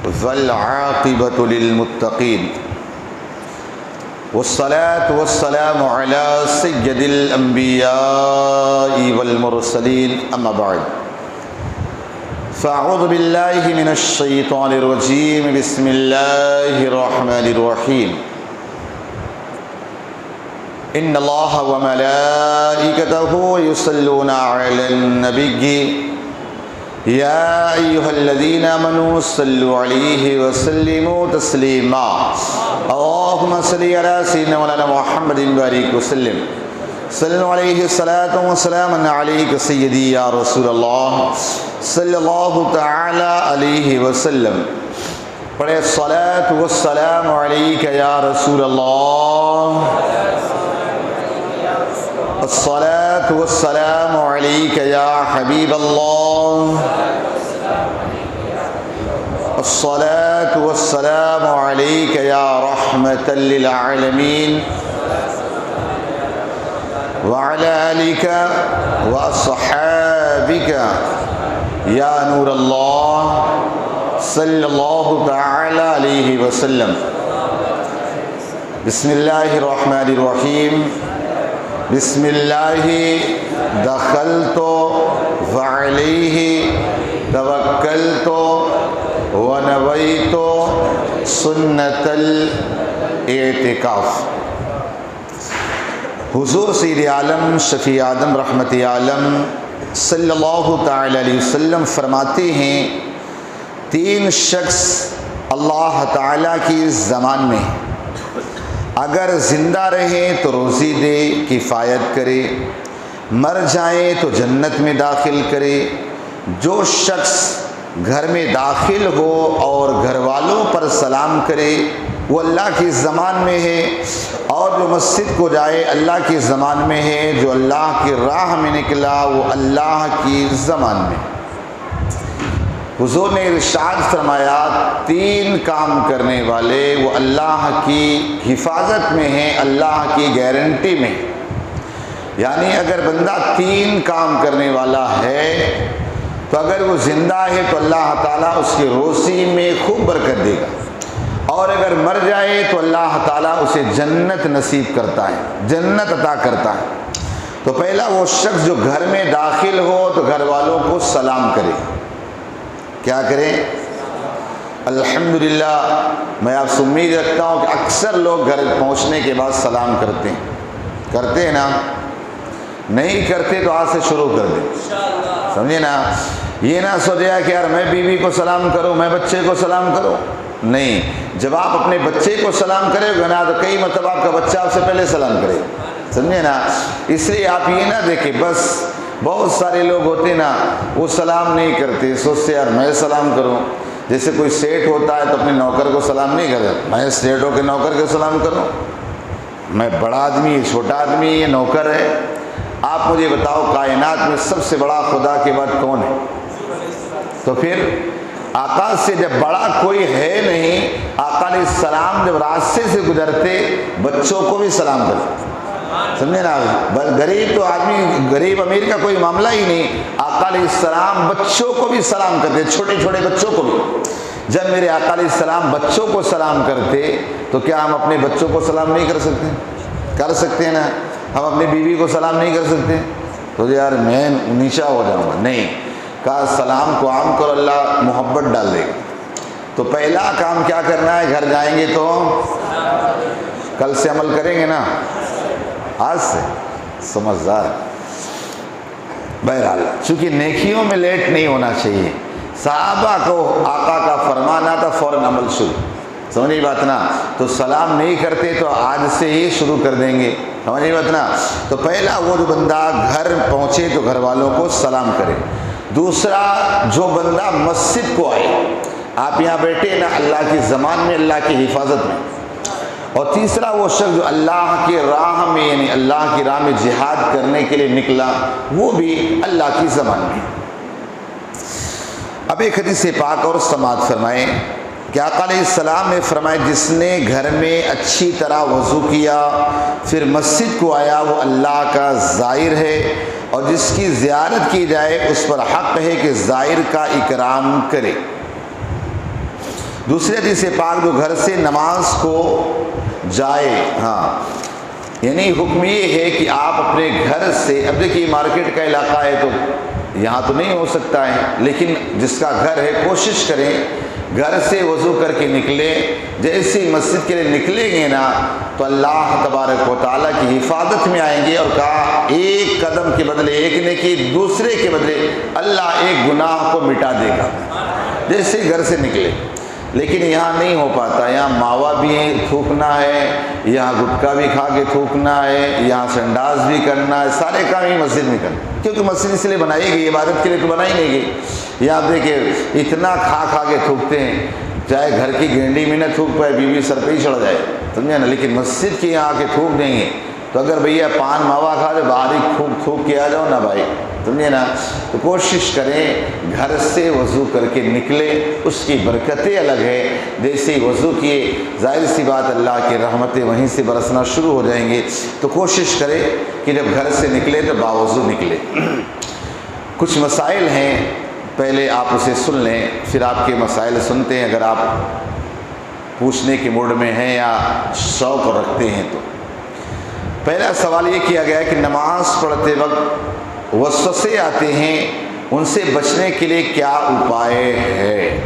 والعاقبة للمتقين والصلاة والسلام على سيد الأنبياء والمرسلين أما بعد فأعوذ بالله من الشيطان الرجيم بسم الله الرحمن الرحيم إن الله وملائكته يصلون على النبي يا أيها الذين آمنوا صلوا عليه وسلموا تسليما اللهم صل على سيدنا مولانا محمد بارك وسلم صلوا عليه الصلاة والسلام عليك سيدي يا رسول الله صلی اللہ تعالی علیہ وسلم. پڑھے الصلاۃ والسلام علیک یا رسول اللہ، الصلاۃ والسلام علیک یا حبیب اللہ، الصلاۃ والسلام علیک یا رحمۃ للعالمین وعلی آلک واصحابک یا نور اللہ صلی اللہ تعالی علیہ وسلم. بسم اللہ الرحمن الرحیم. بسم اللہ دخلت وعلیہ توکلت ونویت سنت الاعتکاف. حضور سید عالم شفیع آدم رحمت عالم صلی اللہ تعالی علیہ وسلم فرماتے ہیں، تین شخص اللہ تعالیٰ کی زمان میں اگر زندہ رہیں تو روزی دے، کفایت کرے، مر جائیں تو جنت میں داخل کرے. جو شخص گھر میں داخل ہو اور گھر والوں پر سلام کرے وہ اللہ کی زمان میں ہے، اور جو مسجد کو جائے اللہ کی زمان میں ہے، جو اللہ کی راہ میں نکلا وہ اللہ کی زمان میں. حضور نے ارشاد فرمایا تین کام کرنے والے وہ اللہ کی حفاظت میں ہیں، اللہ کی گارنٹی میں. یعنی اگر بندہ تین کام کرنے والا ہے تو اگر وہ زندہ ہے تو اللہ تعالیٰ اس کی روزی میں خوب برکت دے گا، اور اگر مر جائے تو اللہ تعالیٰ اسے جنت نصیب کرتا ہے، جنت عطا کرتا ہے. تو پہلا وہ شخص جو گھر میں داخل ہو تو گھر والوں کو سلام کرے. کیا کریں؟ الحمدللہ. میں آپ سے امید رکھتا ہوں کہ اکثر لوگ گھر پہنچنے کے بعد سلام کرتے ہیں نا؟ نہیں کرتے تو آج سے شروع کر دیں، سمجھے نا؟ یہ نہ سوچے کہ یار میں بیوی کو سلام کروں، میں بچے کو سلام کروں. نہیں، جب آپ اپنے بچے کو سلام کرے گا نا تو کئی مرتبہ آپ کا بچہ آپ سے پہلے سلام کرے گا، سمجھے نا؟ اس لیے آپ یہ نہ دیکھیں بس بہت سارے لوگ ہوتے نا وہ سلام نہیں کرتے، سوچتے یار میں سلام کروں. جیسے کوئی سیٹ ہوتا ہے تو اپنے نوکر کو سلام نہیں کرے، میں سیٹ ہو کے نوکر کو سلام کروں. میں بڑا آدمی چھوٹا آدمی یہ نوکر ہے. آپ مجھے بتاؤ کائنات میں سب سے بڑا خدا کے بعد کون ہے؟ تو پھر آقا سے جب بڑا کوئی ہے نہیں، آقا علیہ السلام جب راستے سے گزرتے بچوں کو بھی سلام کرتے، سمجھے نا؟ غریب تو آدمی، غریب امیر کا کوئی معاملہ ہی نہیں، آقا علیہ السلام بچوں کو بھی سلام کرتے، چھوٹے چھوٹے بچوں کو بھی. جب میرے آقا علیہ السلام بچوں کو سلام کرتے تو کیا ہم اپنے بچوں کو سلام نہیں کر سکتے؟ کر سکتے ہیں نا؟ ہم اپنی بیوی کو سلام نہیں کر سکتے؟ تو یار میں نیچا ہو جاؤں گا. نہیں، کہا سلام کو عام کرو، اللہ محبت ڈال دے گا. تو پہلا کام کیا کرنا ہے؟ گھر جائیں گے تو کل سے عمل کریں گے نا، آج سے سمجھدار. بہرحال چونکہ نیکیوں میں لیٹ نہیں ہونا چاہیے. صحابہ کو آقا کا فرمانا تھا فوراً عمل شروع، سمجھے بات نا؟ تو سلام نہیں کرتے تو آج سے ہی شروع کر دیں گے، سمجھے بات نا؟ تو پہلا وہ جو بندہ گھر پہنچے تو گھر والوں کو سلام کرے. دوسرا جو بندہ مسجد کو آئے، آپ یہاں بیٹھے نا اللہ کی زمان میں، اللہ کی حفاظت میں. اور تیسرا وہ شخص جو اللہ کی راہ میں یعنی اللہ کی راہ میں جہاد کرنے کے لیے نکلا، وہ بھی اللہ کی زمان میں. اب ایک حدیث پاک اور سماعت فرمائیں کہ آقا علیہ السلام نے فرمایا جس نے گھر میں اچھی طرح وضو کیا پھر مسجد کو آیا وہ اللہ کا زائر ہے، اور جس کی زیارت کی جائے اس پر حق ہے کہ زائر کا اکرام کرے. دوسری حدیث پاک جو گھر سے نماز کو جائے، ہاں یعنی حکم یہ ہے کہ آپ اپنے گھر سے، اب دیکھیے مارکیٹ کا علاقہ ہے تو یہاں تو نہیں ہو سکتا ہے، لیکن جس کا گھر ہے کوشش کریں گھر سے وضو کر کے نکلیں. جیسے مسجد کے لیے نکلیں گے نا تو اللہ تبارک و تعالیٰ کی حفاظت میں آئیں گے، اور کہا ایک قدم کے بدلے ایک نیکی، دوسرے کے بدلے اللہ ایک گناہ کو مٹا دے گا جیسے گھر سے نکلے. لیکن یہاں نہیں ہو پاتا، یہاں ماوا بھی تھوکنا ہے، یہاں گٹکا بھی کھا کے تھوکنا ہے، یہاں سنڈاس بھی کرنا ہے، سارے کام ہی مسجد میں کرنا، کیونکہ مسجد اس لیے بنائی گئی، عبادت کے لیے تو بنائی نہیں گئی. یہاں آپ دیکھیں اتنا کھا کے تھوکتے ہیں، چاہے گھر کی گینڈی میں نہ تھوک پائے، بیوی سر پہ ہی چڑھ جائے، سمجھے نا. لیکن مسجد کے یہاں آ کے تھوک دیں گے تو اگر بھیا پان ماوا کھا دے باہر ہی تھوک کے آ جاؤ نا بھائی، سمجھے نا. تو کوشش کریں گھر سے وضو کر کے نکلے، اس کی برکتیں الگ ہے. جیسے ہی وضو کیے ظاہر سی بات اللہ کی رحمتیں وہیں سے برسنا شروع ہو جائیں گے. تو کوشش کریں کہ جب گھر سے نکلے تو باوضو نکلے. کچھ مسائل ہیں، پہلے آپ اسے سن لیں پھر آپ کے مسائل سنتے ہیں، اگر آپ پوچھنے کے موڈ میں ہیں یا شوق رکھتے ہیں تو. پہلا سوال یہ کیا گیا ہے کہ نماز پڑھتے وقت وسوسے آتے ہیں، ان سے بچنے کے لیے کیا اپائے ہے؟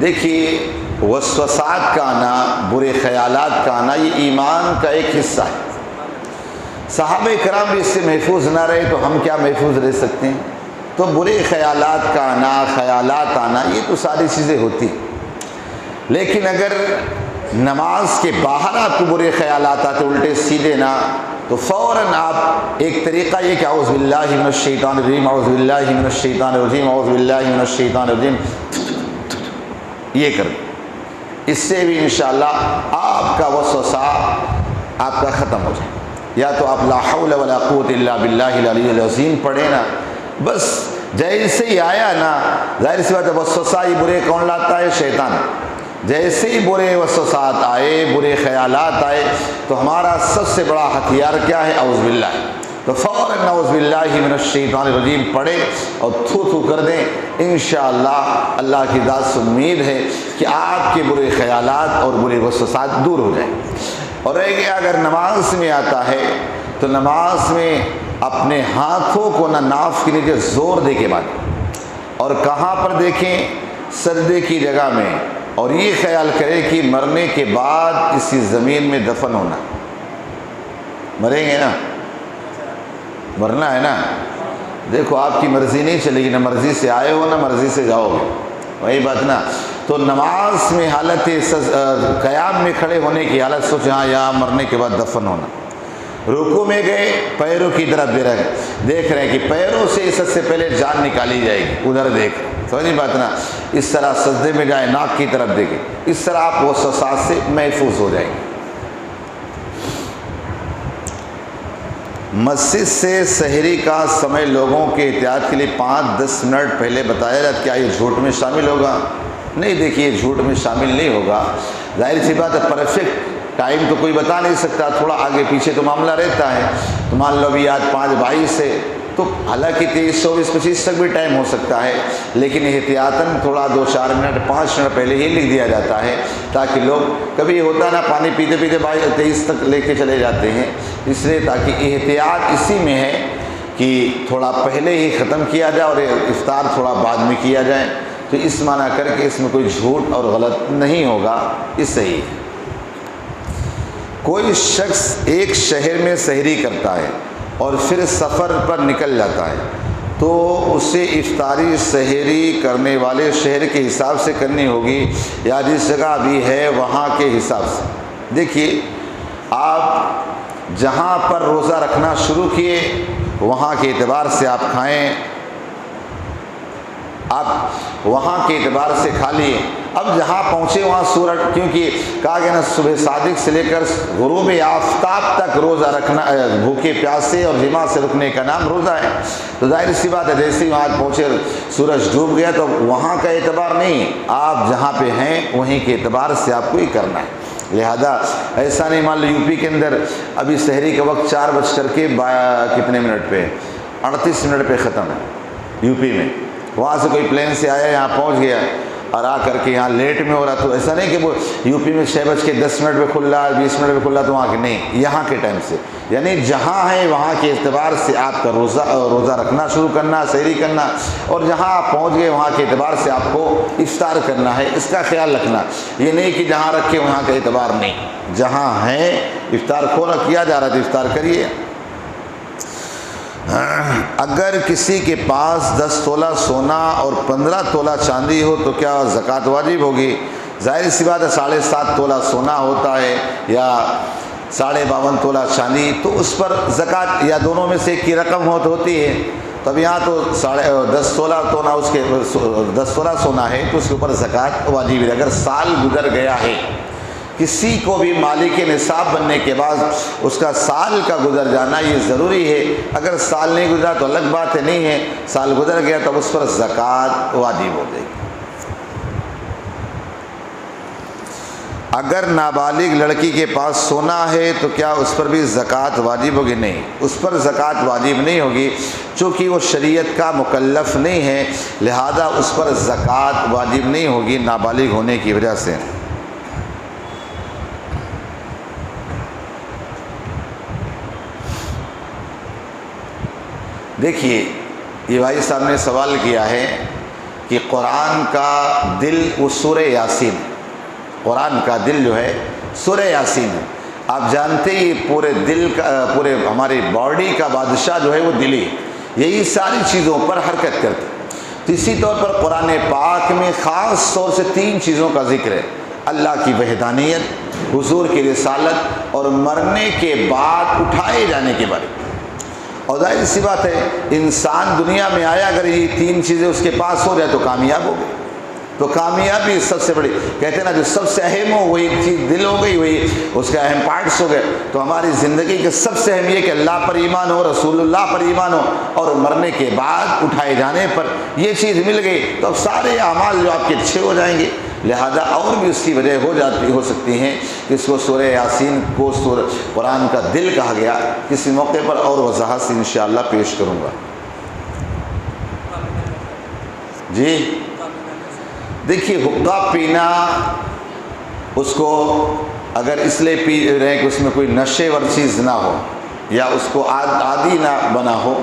دیکھیے وسوسات کا آنا، برے خیالات کا آنا، یہ ایمان کا ایک حصہ ہے. صحابہ کرام بھی اس سے محفوظ نہ رہے تو ہم کیا محفوظ رہ سکتے ہیں؟ تو برے خیالات کا آنا، خیالات آنا، یہ تو ساری چیزیں ہوتی. لیکن اگر نماز کے باہر آپ کو برے خیالات آتے الٹے سیدھے نا، تو فوراً آپ ایک طریقہ یہ کہ اعوذ باللہ من الشیطان الرجیم، اعوذ باللہ من الشیطان الرجیم، اعوذ باللہ من الشیطان الرجیم، یہ کر دیں. اس سے بھی انشاءاللہ آپ کا وسوسہ آپ کا ختم ہو جائے. یا تو آپ لا حول ولا قوت الا باللہ العلی العظیم پڑھیں نا، بس جیسے ہی آیا نا، ظاہر سی بات ہے وسوسہ ہی برے کون لاتا ہے؟ شیطان. جیسے ہی برے وسوسات آئے، برے خیالات آئے، تو ہمارا سب سے بڑا ہتھیار کیا ہے؟ اعوذ باللہ. تو فوراً اعوذ باللہ من الشیطان الرجیم پڑھیں اور تھو کر دیں. انشاءاللہ اللہ کی ذات سے امید ہے کہ آپ کے برے خیالات اور برے وسوسات دور ہو جائیں. اور اگر نماز میں آتا ہے تو نماز میں اپنے ہاتھوں کو نہ ناف کے نیچے زور دے کے باندھیں، اور کہاں پر دیکھیں؟ سجدے کی جگہ میں. اور یہ خیال کرے کہ مرنے کے بعد کسی زمین میں دفن ہونا. مریں گے نا، مرنا ہے نا. دیکھو آپ کی مرضی نہیں چلے گی، نہ مرضی سے آئے ہو نہ مرضی سے جاؤ گے، وہی بات نا. تو نماز میں حالت قیام میں کھڑے ہونے کی حالت سوچیں، ہاں یہاں مرنے کے بعد دفن ہونا. رکوع میں گئے، پیروں کی طرف دیکھ رہے ہیں کہ پیروں سے سب سے پہلے جان نکالی جائے گی، ادھر دیکھ رہے ہیں، سمجھ بات نا. اس طرح سجدے میں جائیں، ناک کی طرف دیکھیں، اس طرح آپ وسوسات سے محفوظ ہو جائیں گے. مسجد سے سحری کا سمے لوگوں کے احتیاط کے لیے 5-10 منٹ پہلے بتایا جاتا، کیا یہ جھوٹ میں شامل ہوگا؟ نہیں، دیکھیے جھوٹ میں شامل نہیں ہوگا. ظاہر سی بات ہے پرفیکٹ ٹائم تو کوئی بتا نہیں سکتا، تھوڑا آگے پیچھے تو معاملہ رہتا ہے. تو مان لو بھی آج 5:22 ہے تو حالانکہ 23:24-25 تک بھی ٹائم ہو سکتا ہے، لیکن احتیاطاً تھوڑا 2-4 منٹ 5 منٹ پہلے ہی لکھ دیا جاتا ہے، تاکہ لوگ کبھی ہوتا نا پانی پیتے پیتے 23 تک لے کے چلے جاتے ہیں. اس لیے تاکہ احتیاط اسی میں ہے کہ تھوڑا پہلے ہی ختم کیا جائے اور افطار تھوڑا بعد میں کیا جائے. تو اس معنی کر کے اس میں کوئی جھوٹ اور غلط نہیں ہوگا، اس صحیح ہے. کوئی شخص ایک شہر میں سحری کرتا ہے اور پھر سفر پر نکل جاتا ہے تو اسے افطاری سحری کرنے والے شہر کے حساب سے کرنی ہوگی یا جس جگہ بھی ہے وہاں کے حساب سے؟ دیکھیے آپ جہاں پر روزہ رکھنا شروع کیے وہاں کے اعتبار سے آپ کھائیں، آپ وہاں کے اعتبار سے کھا لیے. اب جہاں پہنچے وہاں سورج، کیونکہ کہا گیا نا صبح صادق سے لے کر غروب آفتاب تک روزہ رکھنا، بھوکے پیاسے اور جماع سے رکنے کا نام روزہ ہے. تو ظاہر سی بات ہے جیسے ہی وہاں پہنچے سورج ڈوب گیا تو وہاں کا اعتبار نہیں، آپ جہاں پہ ہیں وہیں کے اعتبار سے آپ کو ہی کرنا ہے. لہذا ایسا نہیں مان لو یو پی کے اندر ابھی سحری کا وقت 4:00 کتنے منٹ پہ 38 منٹ پہ ختم ہے یو پی میں. وہاں سے کوئی پلین سے آیا یہاں پہنچ گیا اور آ کر کے یہاں لیٹ میں ہو رہا، تو ایسا نہیں کہ وہ یو پی میں 6:10 پہ کھل رہا ہے، 20 منٹ پہ کھل رہا ہے تو وہاں کے نہیں، یہاں کے ٹائم سے، یعنی جہاں ہے وہاں کے اعتبار سے آپ کا روزہ رکھنا شروع کرنا، سحری کرنا، اور جہاں آپ پہنچ گئے وہاں کے اعتبار سے آپ کو افطار کرنا ہے، اس کا خیال رکھنا، یہ نہیں کہ جہاں رکھے وہاں کا اعتبار نہیں، جہاں ہے افطار کھولا کیا جا رہا ہے تو افطار کریے۔ اگر کسی کے پاس 10 تولہ سونا اور 15 تولہ چاندی ہو تو کیا زکوٰۃ واجب ہوگی؟ ظاہر سی بات ہے 7.5 تولہ سونا ہوتا ہے یا 52.5 تولہ چاندی، تو اس پر زکوٰۃ یا دونوں میں سے ایک کی رقم ہوتی ہے، تب یہاں تو 10 تولہ تونا اس کے 10 تولہ سونا ہے تو اس کے اوپر زکوٰۃ واجب ہے۔ اگر سال گزر گیا ہے، کسی کو بھی مالک نصاب بننے کے بعد اس کا سال کا گزر جانا یہ ضروری ہے، اگر سال نہیں گزرا تو الگ بات ہے، نہیں ہے سال گزر گیا تب اس پر زکوٰۃ واجب ہو جائے گی۔ اگر نابالغ لڑکی کے پاس سونا ہے تو کیا اس پر بھی زکوٰۃ واجب ہوگی؟ نہیں، اس پر زکوٰۃ واجب نہیں ہوگی، چونکہ وہ شریعت کا مکلف نہیں ہے، لہذا اس پر زکوٰۃ واجب نہیں ہوگی نابالغ ہونے کی وجہ سے۔ دیکھیے یہ بھائی صاحب نے سوال کیا ہے کہ قرآن کا دل وہ سورہ یاسین، قرآن کا دل جو ہے سورہ یاسین ہے، آپ جانتے ہی پورے دل کا، پورے ہماری باڈی کا بادشاہ جو ہے وہ دل ہی، یہی ساری چیزوں پر حرکت کرتی۔ تو اسی طور پر قرآن پاک میں خاص طور سے 3 چیزوں کا ذکر ہے، اللہ کی وحدانیت، حضور کی رسالت اور مرنے کے بعد اٹھائے جانے کے بارے میں۔ اور ظاہر سی بات ہے انسان دنیا میں آیا اگر یہ 3 چیزیں اس کے پاس ہو جائے تو کامیاب ہو گئے، تو کامیابی سب سے بڑی، کہتے ہیں نا جو سب سے اہم ہو وہی چیز دل ہو گئی، وہی اس کا اہم پارٹس ہو گئے۔ تو ہماری زندگی کے سب سے اہم یہ کہ اللہ پر ایمان ہو، رسول اللہ پر ایمان ہو، اور مرنے کے بعد اٹھائے جانے پر یہ چیز مل گئی تو اب سارے اعمال جو آپ کے اچھے ہو جائیں گے۔ لہذا اور بھی اس کی وجہ ہو سکتی ہیں کہ اس کو سورہ یاسین کو قرآن کا دل کہا گیا، کسی موقع پر اور وضاحت سے انشاءاللہ پیش کروں گا۔ جی دیکھیے حقہ پینا اس کو اگر اس لیے پی رہے کہ اس میں کوئی نشے ور چیز نہ ہو یا اس کو عادی نہ بنا ہو،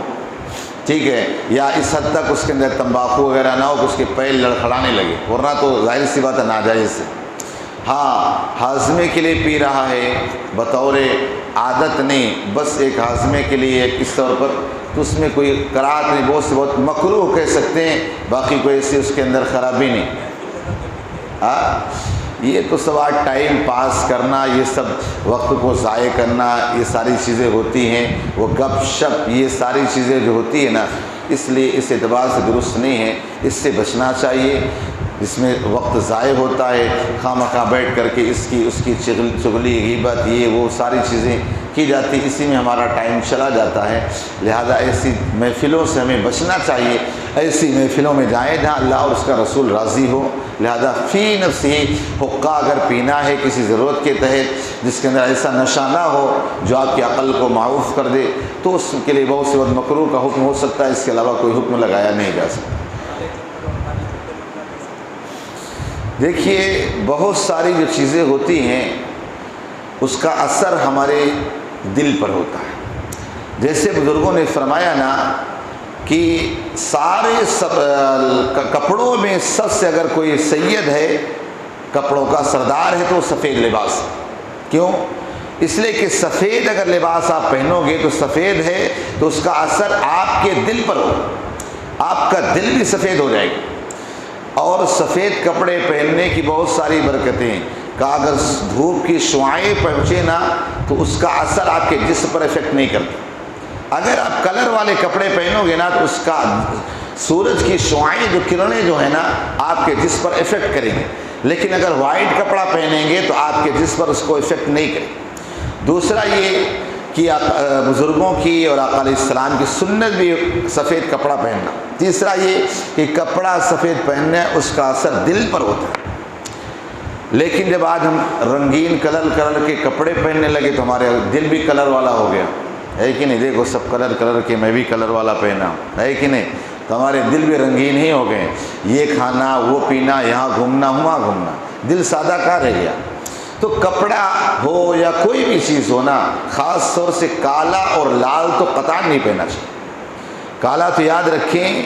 ٹھیک ہے، یا اس حد تک اس کے اندر تمباکو وغیرہ نہ ہو کہ اس کے پیر لڑکھڑانے لگے، ورنہ تو ظاہر سی بات ہے ناجائز ہے۔ ہاں ہاضمے کے لیے پی رہا ہے بطور عادت نہیں، بس ایک ہاضمے کے لیے ایک اس طور پر، تو اس میں کوئی قرات نہیں، بہت مکروہ کہہ سکتے ہیں، باقی کوئی ایسی اس کے اندر خرابی نہیں۔ یہ تو سب ٹائم پاس کرنا، یہ سب وقت کو ضائع کرنا، یہ ساری چیزیں ہوتی ہیں، وہ گپ شپ، یہ ساری چیزیں جو ہوتی ہیں نا، اس لیے اس اعتبار سے درست نہیں ہے، اس سے بچنا چاہیے۔ اس میں وقت ضائع ہوتا ہے، خواہ مخواہ بیٹھ کر کے اس کی چغلی غیبت یہ وہ ساری چیزیں کی جاتی، اسی میں ہمارا ٹائم چلا جاتا ہے۔ لہذا ایسی محفلوں سے ہمیں بچنا چاہیے، ایسی محفلوں میں جائیں جہاں اللہ اور اس کا رسول راضی ہو۔ لہذا فی نفسی حقہ اگر پینا ہے کسی ضرورت کے تحت جس کے اندر ایسا نشہ نہ ہو جو آپ کی عقل کو معاف کر دے، تو اس کے لیے بہت سے وقت مکروہ کا حکم ہو سکتا ہے، اس کے علاوہ کوئی حکم لگایا نہیں جا سکتا۔ دیکھیے بہت ساری جو چیزیں ہوتی ہیں اس کا اثر ہمارے دل پر ہوتا ہے، جیسے بزرگوں نے فرمایا نا کہ سارے کپڑوں میں سب سے اگر کوئی سید ہے، کپڑوں کا سردار ہے، تو سفید لباس۔ کیوں؟ اس لیے کہ سفید اگر لباس آپ پہنو گے تو سفید ہے تو اس کا اثر آپ کے دل پر ہو، آپ کا دل بھی سفید ہو جائے گا۔ اور سفید کپڑے پہننے کی بہت ساری برکتیں ہیں کہ اگر دھوپ کی شعاعیں پہنچے نا تو اس کا اثر آپ کے جسم پر افیکٹ نہیں کرتا۔ اگر آپ کلر والے کپڑے پہنو گے نا تو اس کا سورج کی شعاعیں جو کرنیں جو ہیں نا آپ کے جسم پر افیکٹ کریں گے، لیکن اگر وائٹ کپڑا پہنیں گے تو آپ کے جسم پر اس کو افیکٹ نہیں کرے۔ دوسرا یہ کہ بزرگوں کی اور آقا علیہ السلام کی سنت بھی سفید کپڑا پہننا۔ تیسرا یہ کہ کپڑا سفید پہننا اس کا اثر دل پر ہوتا ہے، لیکن جب آج ہم رنگین کلر کے کپڑے پہننے لگے تو ہمارے دل بھی کلر والا ہو گیا، ہے کہ نہیں؟ دیکھو سب کلر کے، میں بھی کلر والا پہنا ہوں، ہے کہ نہیں؟ تو ہمارے دل بھی رنگین ہی ہو گئے، یہ کھانا وہ پینا، یہاں گھومنا وہاں گھومنا، دل سادہ کہاں رہ گیا۔ تو کپڑا ہو یا کوئی بھی چیز ہو نا، خاص طور سے کالا اور لال تو قطعاً نہیں پہننا چاہیے۔ کالا تو یاد رکھیں،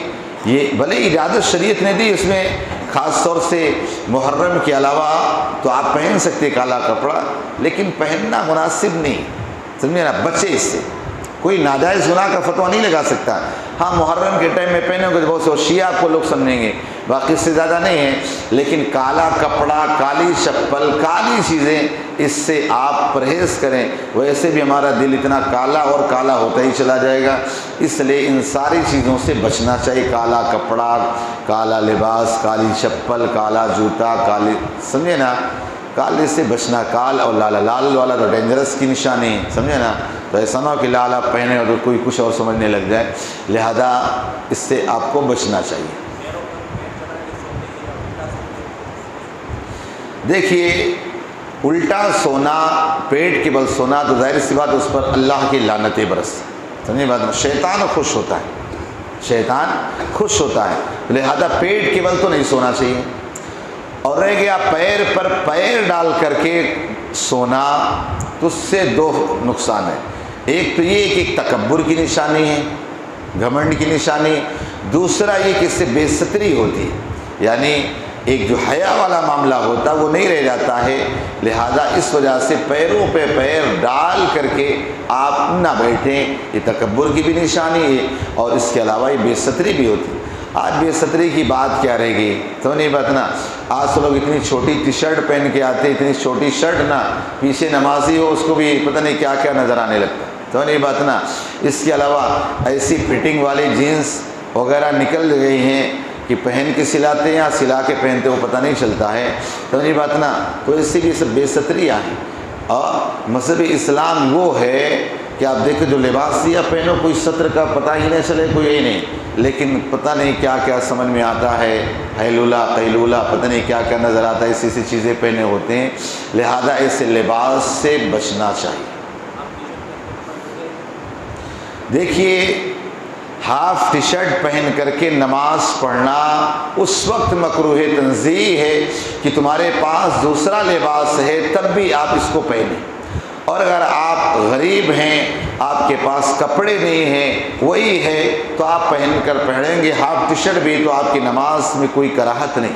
یہ بھلے اجازت شریعت نے دی اس میں، خاص طور سے محرم کے علاوہ تو آپ پہن سکتے کالا کپڑا، لیکن پہننا مناسب نہیں، سمجھے نا، بچے اس سے، کوئی ناجائز گناہ کا فتویٰ نہیں لگا سکتا۔ ہاں محرم کے ٹائم میں پہنو گے تو بہت سے شیعہ آپ کو لوگ سمجھیں گے، باقی اس سے زیادہ نہیں ہے، لیکن کالا کپڑا، کالی چپل، کالی چیزیں، اس سے آپ پرہیز کریں۔ ویسے بھی ہمارا دل اتنا کالا اور کالا ہوتا ہی چلا جائے گا، اس لیے ان ساری چیزوں سے بچنا چاہیے۔ کالا کپڑا، کالا لباس، کالی چپل، کالا جوتا، کالی، سمجھے نا، کالے سے بچنا۔ کال اور لالا، لال والا تو ڈینجرس کی نشانی ہے، سمجھے نا، تو ایسا نہ ہو کہ لال آپ پہنے اور کوئی کچھ اور سمجھنے لگ جائے، لہذا اس سے آپ کو بچنا چاہیے۔ دیکھیے الٹا سونا، پیٹ کے بل سونا، تو ظاہر سی بات اس پر اللہ کی لعنتیں برستی، سمجھے بات، شیطان خوش ہوتا ہے، شیطان خوش ہوتا ہے، لہذا پیٹ کے بل تو نہیں سونا چاہیے۔ اور رہ گیا پیر پر پیر ڈال کر کے سونا، تو اس سے دو نقصان ہے۔ ایک تو یہ کہ ایک تکبر کی نشانی ہے، گھمنڈ کی نشانی، دوسرا یہ کہ اس سے بے ستری ہوتی ہے، یعنی ایک جو حیا والا معاملہ ہوتا وہ نہیں رہ جاتا ہے، لہذا اس وجہ سے پیروں پہ پیر ڈال کر کے آپ نہ بیٹھیں، یہ تکبر کی بھی نشانی ہے، اور اس کے علاوہ یہ بے ستری بھی ہوتی ہے۔ آج بے ستری کی بات کیا رہے گی، تو نہیں بات نا، آج تو لوگ اتنی چھوٹی ٹی شرٹ پہن کے آتے، اتنی چھوٹی شرٹ نا، پیچھے نمازی ہو اس کو بھی پتہ نہیں کیا کیا نظر آنے لگتا، تو نہیں بات نا۔ اس کے علاوہ ایسی فٹنگ والی جینس وغیرہ نکل گئی ہیں کہ پہن کے سلاتے ہیں یا سلا کے پہنتے وہ پتہ نہیں چلتا ہے، تو نہیں بات نا، تو اس سے بھی سب بے ستری آئی۔ اور مذہب اسلام وہ ہے کہ آپ دیکھیں جو لباس دیا پہنو، کوئی سطر کا پتہ ہی نہیں چلے، کوئی یہی نہیں، لیکن پتہ نہیں کیا کیا سمجھ میں آتا ہے، حیلولہ قیلولہ، پتہ نہیں کیا کیا نظر آتا ہے، ایسی ایسی چیزیں پہنے ہوتے ہیں، لہذا ایسے لباس سے بچنا چاہیے۔ دیکھیے ہاف ٹی شرٹ پہن کر کے نماز پڑھنا اس وقت مکروہ تنزیہ ہے کہ تمہارے پاس دوسرا لباس ہے، تب بھی آپ اس کو پہنیں، اور اگر آپ غریب ہیں، آپ کے پاس کپڑے نہیں ہیں، وہی ہے تو آپ پہنیں گے ہاف ٹی شرٹ بھی، تو آپ کی نماز میں کوئی کراہت نہیں۔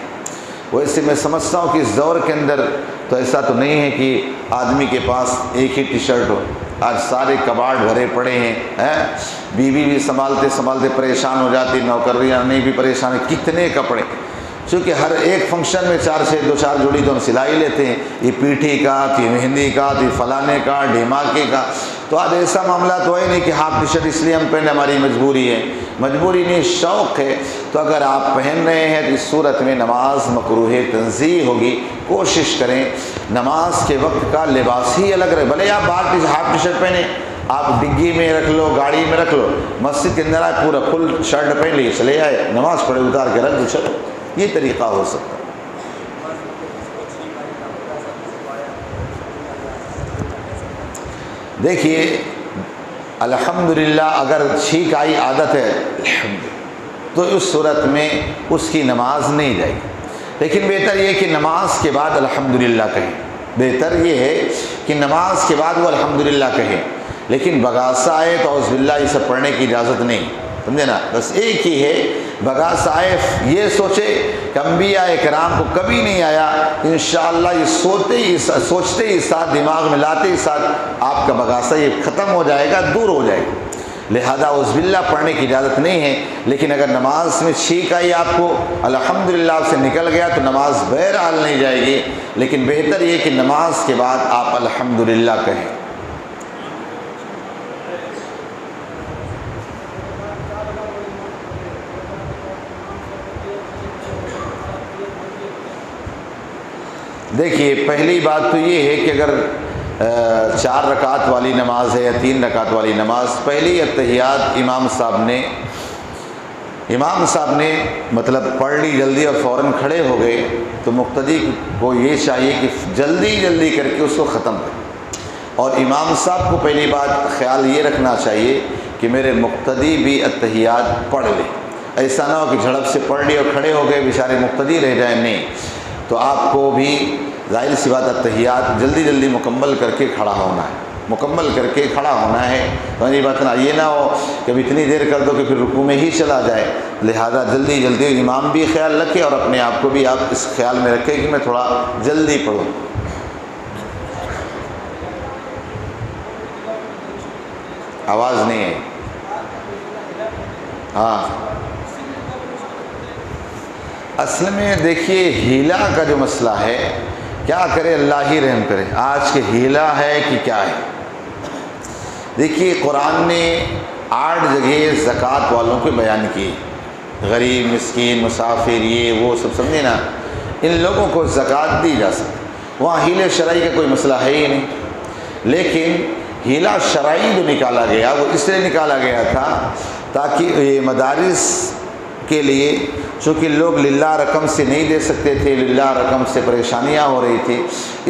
ویسے میں سمجھتا ہوں کہ اس دور کے اندر تو ایسا تو نہیں ہے کہ آدمی کے پاس ایک ہی ٹی شرٹ ہو، آج سارے کباڑ بھرے پڑے ہیں، بیوی بھی سنبھالتے سنبھالتے پریشان ہو جاتی، نوکریاں نہیں بھی پریشان ہے، کتنے کپڑے، چونکہ ہر ایک فنکشن میں دو چار جوڑی تو ہم سلائی لیتے ہیں، یہ پیٹھی کا، یہ مہندی کا، یہ فلانے کا، ڈھیماکے کا، تو آج ایسا معاملہ تو ہے نہیں کہ ہاف ٹی شرٹ اس لیے ہم پہنے، ہماری مجبوری ہے، مجبوری نہیں، شوق ہے، تو اگر آپ پہن رہے ہیں تو اس صورت میں نماز مکروہ تنزیہ ہوگی۔ کوشش کریں نماز کے وقت کا لباس ہی الگ رہے، بھلے آپ باہر ہاف ٹی شرٹ پہنیں، آپ ڈگی میں رکھ لو، گاڑی میں رکھ لو، مسجد کے اندر آئے پورا فل شرٹ پہن لیے چلے آئے، نماز پڑھے اتار کے رکھ دو، چلو، یہ طریقہ ہو سکتا ہے۔ دیکھیے الحمدللہ اگر چھینک آئی عادت ہے تو اس صورت میں اس کی نماز نہیں جائے گی، لیکن بہتر یہ کہ نماز کے بعد الحمدللہ کہیں، بہتر یہ ہے کہ نماز کے بعد وہ الحمدللہ کہیں، لیکن بغاثہ آئے تو اعوذ باللہ یہ سب پڑھنے کی اجازت نہیں، سمجھے نا، بس ایک ہی ہے، بغاثہ آئے یہ سوچے کہ انبیاء کرام کو کبھی نہیں آیا، انشاءاللہ یہ سوچتے ہی ساتھ، دماغ میں لاتے ہی ساتھ آپ کا بغاثہ یہ ختم ہو جائے گا، دور ہو جائے گا، لہذا اعوذ باللہ پڑھنے کی اجازت نہیں ہے۔ لیکن اگر نماز میں چھینک آئی آپ کو، الحمدللہ آپ سے نکل گیا تو نماز بہرحال نہیں جائے گی، لیکن بہتر یہ کہ نماز کے بعد آپ الحمدللہ کہیں۔ دیکھیے پہلی بات تو یہ ہے کہ اگر 4 رکعت والی نماز ہے یا 3 رکعت والی نماز، پہلی اتحیات امام صاحب نے مطلب پڑھ لی جلدی اور فوراً کھڑے ہو گئے، تو مقتدی کو یہ چاہیے کہ جلدی کر کے اس کو ختم کرے، اور امام صاحب کو پہلی بات خیال یہ رکھنا چاہیے کہ میرے مقتدی بھی اتحیات پڑھ لیں، ایسا نہ ہو کہ جھڑپ سے پڑھ لی اور کھڑے ہو گئے بیچارے مقتدی رہ جائیں، نہیں. تو آپ کو بھی ظاہر سی بات التحیات جلدی جلدی مکمل کر کے کھڑا ہونا ہے، مکمل کر کے کھڑا ہونا ہے. سمجھی بات نا؟ یہ نہ ہو کہ اتنی دیر کر دو کہ پھر رکوع میں ہی چلا جائے. لہذا جلدی جلدی امام بھی خیال رکھے اور اپنے آپ کو بھی آپ اس خیال میں رکھیں کہ میں تھوڑا جلدی پڑھوں. آواز نہیں ہے. ہاں اصل میں دیکھیے ہیلا کا جو مسئلہ ہے، کیا کرے اللہ ہی رحم کرے. آج کے ہیلا ہے کہ کیا ہے. دیکھیے قرآن نے 8 جگہ زکوٰۃ والوں کے بیان کیے، غریب، مسکین، مسافر، یہ وہ سب، سمجھے نا. ان لوگوں کو زکوٰۃ دی جا سکتی. وہاں ہیلے شرعی کا کوئی مسئلہ ہے ہی نہیں. لیکن ہیلا شرعی جو نکالا گیا وہ اس لیے نکالا گیا تھا تاکہ یہ مدارس کے لیے، چونکہ لوگ للہ رقم سے نہیں دے سکتے تھے، للہ رقم سے پریشانیاں ہو رہی تھی،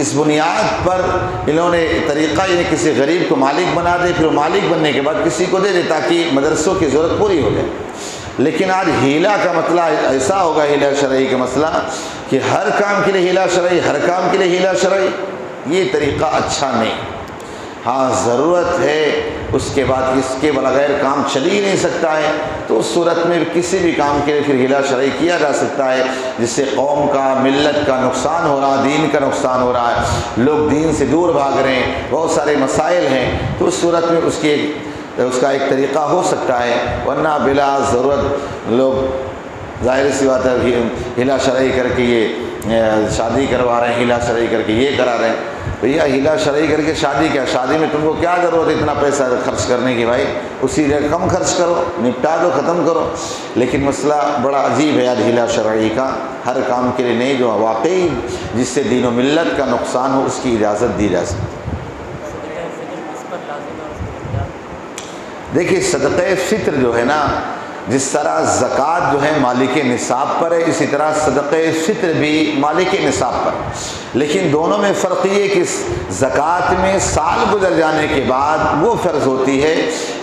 اس بنیاد پر انہوں نے طریقہ یہ کسی غریب کو مالک بنا دے، پھر مالک بننے کے بعد کسی کو دے دے تاکہ مدرسوں کی ضرورت پوری ہو جائے. لیکن آج ہیلا کا مسئلہ ایسا ہوگا، ہیلا شرعی کا مسئلہ، کہ ہر کام کے لیے ہیلا شرعی، ہر کام کے لیے ہیلا شرعی. یہ طریقہ اچھا نہیں. ہاں ضرورت ہے، اس کے بعد اس کے بغیر کام چل ہی نہیں سکتا ہے، تو اس صورت میں کسی بھی کام کے لیے پھر ہیلا شرعی کیا جا سکتا ہے، جس سے قوم کا، ملت کا نقصان ہو رہا ہے، دین کا نقصان ہو رہا ہے، لوگ دین سے دور بھاگ رہے ہیں، بہت سارے مسائل ہیں. تو اس صورت میں اس کا ایک طریقہ ہو سکتا ہے. ورنہ بلا ضرورت لوگ ظاہر سی بات ہے ہیلا شرعی کر کے یہ شادی کروا رہے ہیں، ہیلا شرعی کر کے یہ کرا رہے ہیں. بھیا ہیلا شرعی کر کے شادی کیا؟ شادی میں تم کو کیا ضرورت ہے اتنا پیسہ خرچ کرنے کی؟ بھائی اسی جگہ کم خرچ کرو، نپٹا دو، ختم کرو. لیکن مسئلہ بڑا عجیب ہے یار ہیلا شرعی کا. ہر کام کے لیے نہیں، جو واقعی جس سے دین و ملت کا نقصان ہو اس کی اجازت دی جا سکتی. دیکھیے صدقہ فطر جو ہے نا، جس طرح زکوٰۃ جو ہے مالک نصاب پر ہے، اسی طرح صدقہ فطر بھی مالک نصاب پر. لیکن دونوں میں فرق یہ ہے کہ زکوٰۃ میں سال گزر جانے کے بعد وہ فرض ہوتی ہے،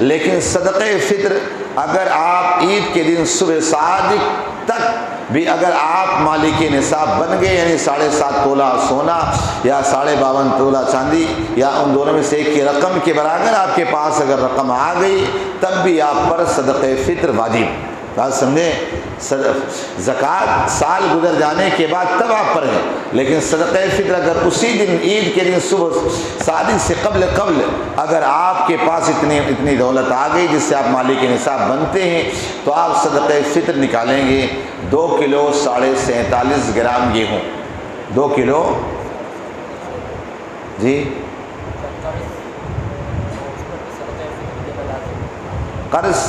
لیکن صدقہ فطر اگر آپ عید کے دن صبح صادق تک بھی اگر آپ مالک نصاب بن گئے، یعنی 7.5 تولہ سونا یا 52.5 تولہ چاندی یا ان دونوں میں سے ایک کی رقم کے برابر آپ کے پاس اگر رقم آ گئی، تب بھی آپ پر صدقہ فطر واجب. بات سمجھیں؟ زکوٰۃ سال گزر جانے کے بعد تب آپ پر ہے، لیکن صدقہ فطر اگر اسی دن عید کے دن صبح صادق سے قبل اگر آپ کے پاس اتنی دولت آ گئی جس سے آپ مالک نصاب بنتے ہیں، تو آپ صدقہ فطر نکالیں گے. 2 کلو 47.5 گرام گیہوں، 2 کلو جی قرض،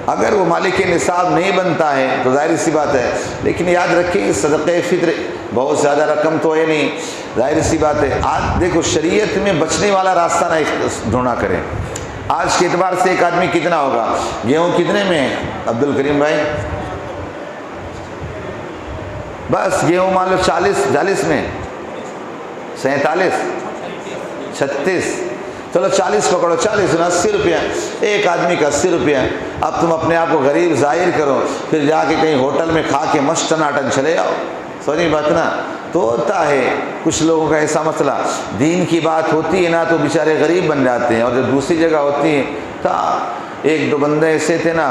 اگر وہ مالک نصاب نہیں بنتا ہے تو ظاہر سی بات ہے. لیکن یاد رکھیں صدقہ فطر بہت زیادہ رقم تو ہے نہیں، ظاہر سی بات ہے. آج دیکھو شریعت میں بچنے والا راستہ نہ ڈھونڈا کریں. آج کے اعتبار سے ایک آدمی کتنا ہوگا؟ گیہوں کتنے میں ہے عبد الکریم بھائی؟ بس گیہوں مان لو 40 میں 47 36، چلو 40 پکڑو، 40 80 روپیہ ایک آدمی کا 80 روپیہ. اب تم اپنے آپ کو غریب ظاہر کرو، پھر جا کے کہیں ہوٹل میں کھا کے مست ٹناٹن چلے آؤ. سوچی بات نا. تو ہوتا ہے کچھ لوگوں کا ایسا مسئلہ، دین کی بات ہوتی ہے نا تو بیچارے غریب بن جاتے ہیں، اور جب دوسری جگہ ہوتی ہے تھا 1-2 بندے ایسے تھے نا،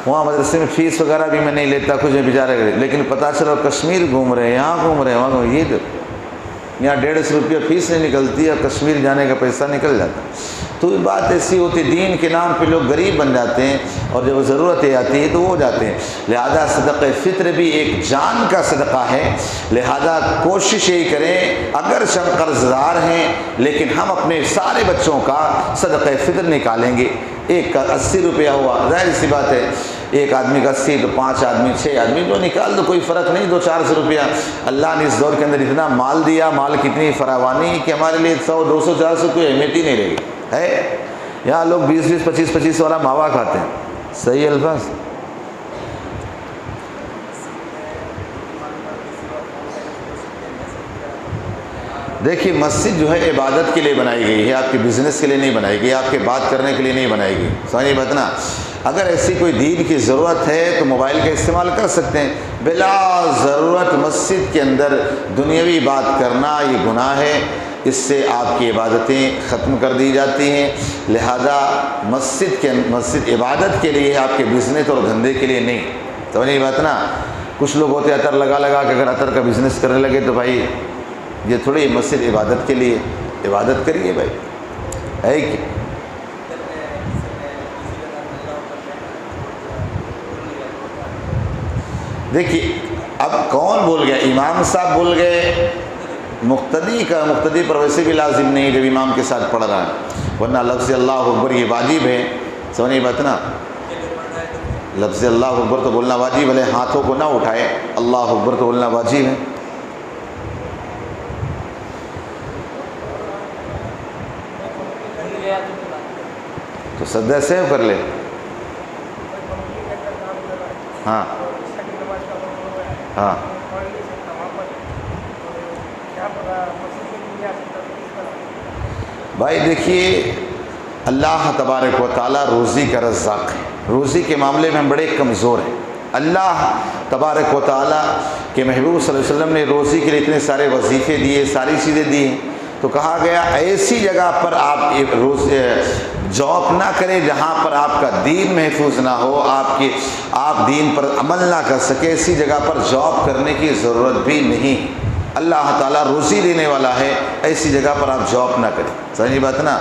وہاں مدرسے میں فیس وغیرہ بھی میں نہیں لیتا کچھ بیچارے غریب، لیکن پتہ چلو کشمیر گھوم رہے ہیں، یہاں گھوم رہے ہیں، وہاں یہ تو یہاں 150 روپیہ فیس نہیں نکلتی ہے، کشمیر جانے کا پیسہ نکل جاتا. تو یہ بات ایسی ہوتی، دین کے نام پہ لوگ غریب بن جاتے ہیں، اور جب ضرورتیں آتی ہے تو وہ ہو جاتے ہیں. لہذا صدقہ فطر بھی ایک جان کا صدقہ ہے. لہذا کوشش یہی کریں، اگر ہم قرض دار ہیں لیکن ہم اپنے سارے بچوں کا صدقہ فطر نکالیں گے. ایک کا 80 روپیہ ہوا، ظاہر سی بات ہے ایک آدمی کا 80 تو 5 آدمی 6 آدمی جو نکال دو، کوئی فرق نہیں. 200-400 روپیہ اللہ نے اس دور کے اندر اتنا مال دیا، مال کتنی فراوانی کہ ہمارے لیے 100-200-400 کوئی اہمیت ہی نہیں رہے گی ہے. یہاں لوگ 20-20 25-25 والا ماوا کھاتے ہیں. صحیح الفاظ. دیکھیے مسجد جو ہے عبادت کے لیے بنائی گئی ہے، آپ کے بزنس کے لیے نہیں بنائی گئی، آپ کے بات کرنے کے لیے نہیں بنائی گئی. سمجھے بات نا. اگر ایسی کوئی دین کی ضرورت ہے تو موبائل کا استعمال کر سکتے ہیں، بلا ضرورت مسجد کے اندر دنیاوی بات کرنا یہ گناہ ہے، اس سے آپ کی عبادتیں ختم کر دی جاتی ہیں۔ لہذا مسجد عبادت کے لیے، آپ کے بزنس اور دھندے کے لیے نہیں۔ تو نہیں بات نا، کچھ لوگ ہوتے عطر لگا کے اگر عطر کا بزنس کرنے لگے تو بھائی یہ تھوڑی مسجد عبادت کے لیے، عبادت کریے بھائی، ہے کہ دیکھیے اب کون بول گیا؟ امام صاحب بول گئے، مقتدی پر ویسے بھی لازم نہیں جب امام کے ساتھ پڑھ رہا ہے، ورنہ لفظ اللہ اکبر یہ واجب ہے، سمجھے بات نا، لفظ اللہ اکبر تو بولنا واجب ہے، ہاتھوں کو نہ اٹھائے، اللہ اکبر تو بولنا واجب ہے۔ تو سجدہ سہو کر لے، ہاں ہاں بھائی دیکھیے، اللہ تبارک و تعالیٰ روزی کا رزاق ہے، روزی کے معاملے میں ہم بڑے کمزور ہیں۔ اللہ تبارک و تعالیٰ کے محبوب صلی اللہ علیہ وسلم نے روزی کے لیے اتنے سارے وظیفے دیے، ساری چیزیں دی ہیں، تو کہا گیا ایسی جگہ پر آپ جاب نہ کریں جہاں پر آپ کا دین محفوظ نہ ہو، آپ دین پر عمل نہ کر سکے، ایسی جگہ پر جاب کرنے کی ضرورت بھی نہیں۔ اللہ تعالیٰ روزی دینے والا ہے، ایسی جگہ پر آپ جاب نہ کریں، سمجھی بات نا۔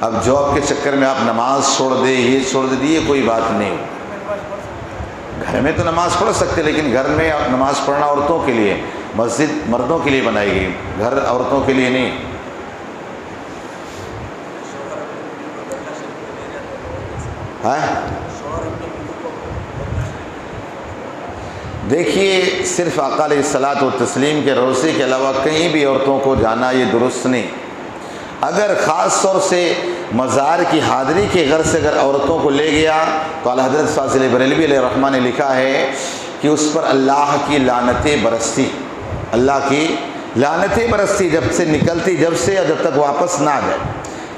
اب جاب کے چکر میں آپ نماز چھوڑ دیں، یہ چھوڑ دیں، یہ کوئی بات نہیں۔ گھر میں تو نماز پڑھ سکتے، لیکن گھر میں نماز پڑھنا عورتوں کے لیے، مسجد مردوں کے لیے بنائی گئی، گھر عورتوں کے لیے نہیں۔ دیکھیے صرف آقا علیہ الصلاۃ والتسلیم کے روزے کے علاوہ کہیں بھی عورتوں کو جانا یہ درست نہیں۔ اگر خاص طور سے مزار کی حاضری کے غرض سے اگر عورتوں کو لے گیا تو اعلیٰ حضرت فاضل بریلوی علیہ الرحمہ نے لکھا ہے کہ اس پر اللہ کی لعنتیں برستی، اللہ کی لعنتیں برستی جب سے نکلتی، جب تک واپس نہ آ جائے۔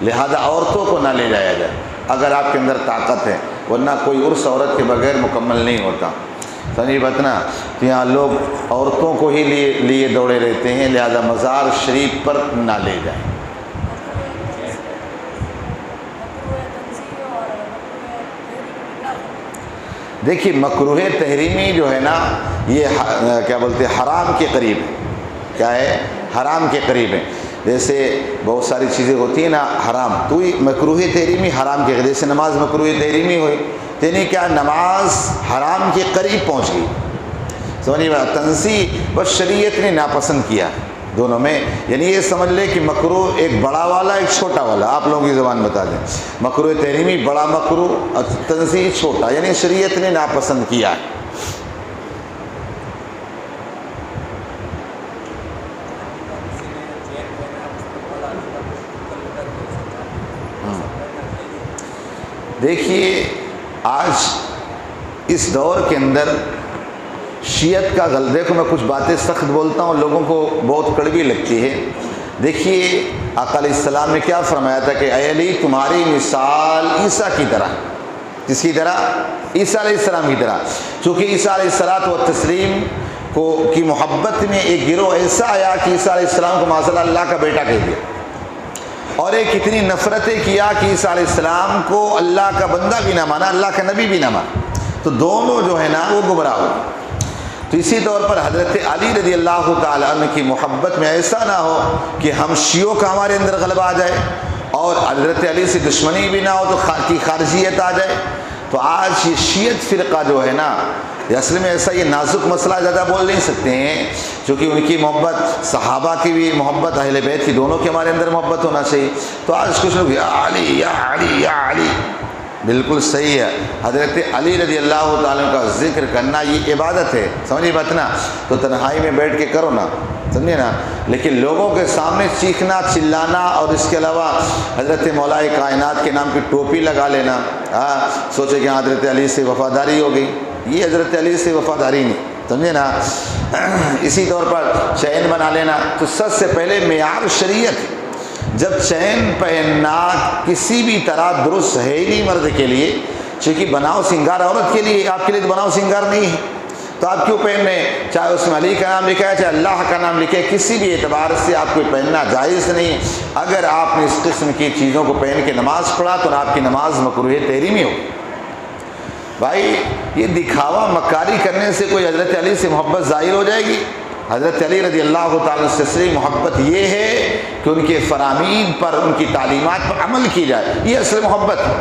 لہذا عورتوں کو نہ لے جایا جائے اگر آپ کے اندر طاقت ہے، ورنہ کوئی عرس عورت کے بغیر مکمل نہیں ہوتا، سمجھی بات نا۔ تو یہاں لوگ عورتوں کو ہی لیے دوڑے رہتے ہیں، لہذا مزار شریف پر نہ لے جائیں۔ دیکھیے مکروہ تحریمی جو ہے نا، یہ کیا بولتے ہیں، حرام کے قریب ہے۔ کیا ہے؟ حرام کے قریب ہے۔ جیسے بہت ساری چیزیں ہوتی ہیں نا حرام، تو یہ مکروہ تحریمی حرام کے قریب، جیسے نماز مکروہ تحریمی ہوئی، یعنی کیا نماز حرام کے قریب پہنچ گئی، سمجھیے بات۔ تنزیہ بس شریعت نے ناپسند کیا دونوں میں، یعنی یہ سمجھ لے کہ مکروہ ایک بڑا والا ایک چھوٹا والا، آپ لوگوں کی زبان بتا دیں، مکروہ تحریمی بڑا مکروہ اور تنزیہ چھوٹا، یعنی شریعت نے ناپسند کیا ہے۔ دیکھیے آج اس دور کے اندر شیعت کا دیکھو میں کچھ باتیں سخت بولتا ہوں، لوگوں کو بہت کڑوی لگتی ہے۔ دیکھیے آقا علیہ السلام نے کیا فرمایا تھا کہ اے علی تمہاری مثال عیسیٰ کی طرح، کس کی طرح؟ عیسیٰ علیہ السلام کی طرح، چونکہ عیسیٰ علیہ الصلاۃ والتسلیم کی محبت میں ایک گروہ ایسا آیا کہ عیسیٰ علیہ السلام کو معاذ اللہ کا بیٹا کہہ دیا، اور ایک اتنی نفرتیں کیا کہ عیسیٰ علیہ السلام کو اللہ کا بندہ بھی نہ مانا، اللہ کا نبی بھی نہ مانا، تو دونوں جو ہے نا وہ گمراہ ہو۔ تو اسی طور پر حضرت علی رضی اللہ تعالیٰ عنہ کی محبت میں ایسا نہ ہو کہ ہم شیعوں کا ہمارے اندر غلبہ آ جائے، اور حضرت علی سے دشمنی بھی نہ ہو تو خارجیت آ جائے۔ تو آج یہ شیعت فرقہ جو ہے نا، یہ اصل میں ایسا، یہ نازک مسئلہ زیادہ بول نہیں سکتے ہیں، چونکہ ان کی محبت، صحابہ کی بھی محبت، اہل بیت کی دونوں کے ہمارے اندر محبت ہونا چاہیے۔ تو آج کچھ لوگ یا علی یا علی یا علی، بالکل صحیح ہے، حضرت علی رضی اللہ تعالیٰ کا ذکر کرنا یہ عبادت ہے، سمجھیے بات نا، تو تنہائی میں بیٹھ کے کرو نا، سمجھے نا، لیکن لوگوں کے سامنے چیخنا چلانا اور اس کے علاوہ حضرت مولا کائنات کے نام کی ٹوپی لگا لینا، سوچے کہ حضرت علی سے وفاداری ہو گئی، یہ حضرت علی سے وفاداری نہیں، سمجھے نا۔ اسی طور پر چین بنا لینا، تو سب سے پہلے معیار شریعت، جب چین پہننا کسی بھی طرح درست ہے ہی نہیں مرد کے لیے، چونکہ بناؤ سنگار عورت کے لیے، آپ کے لیے تو بناؤ سنگار نہیں ہے، تو آپ کیوں پہن رہے ہیں؟ چاہے اس میں علی کا نام لکھا ہے چاہے اللہ کا نام لکھے، کسی بھی اعتبار سے آپ کو پہننا جائز نہیں ہے۔ اگر آپ نے اس قسم کی چیزوں کو پہن کے نماز پڑھا تو آپ کی نماز مکروہ تحریمی ہو۔ بھائی یہ دکھاوا مکاری کرنے سے کوئی حضرت علی سے محبت ظاہر ہو جائے گی؟ حضرت علی رضی اللہ تعالیٰ سے اصلی محبت یہ ہے کہ ان کے فرامین پر، ان کی تعلیمات پر عمل کی جائے، یہ اصل محبت ہے۔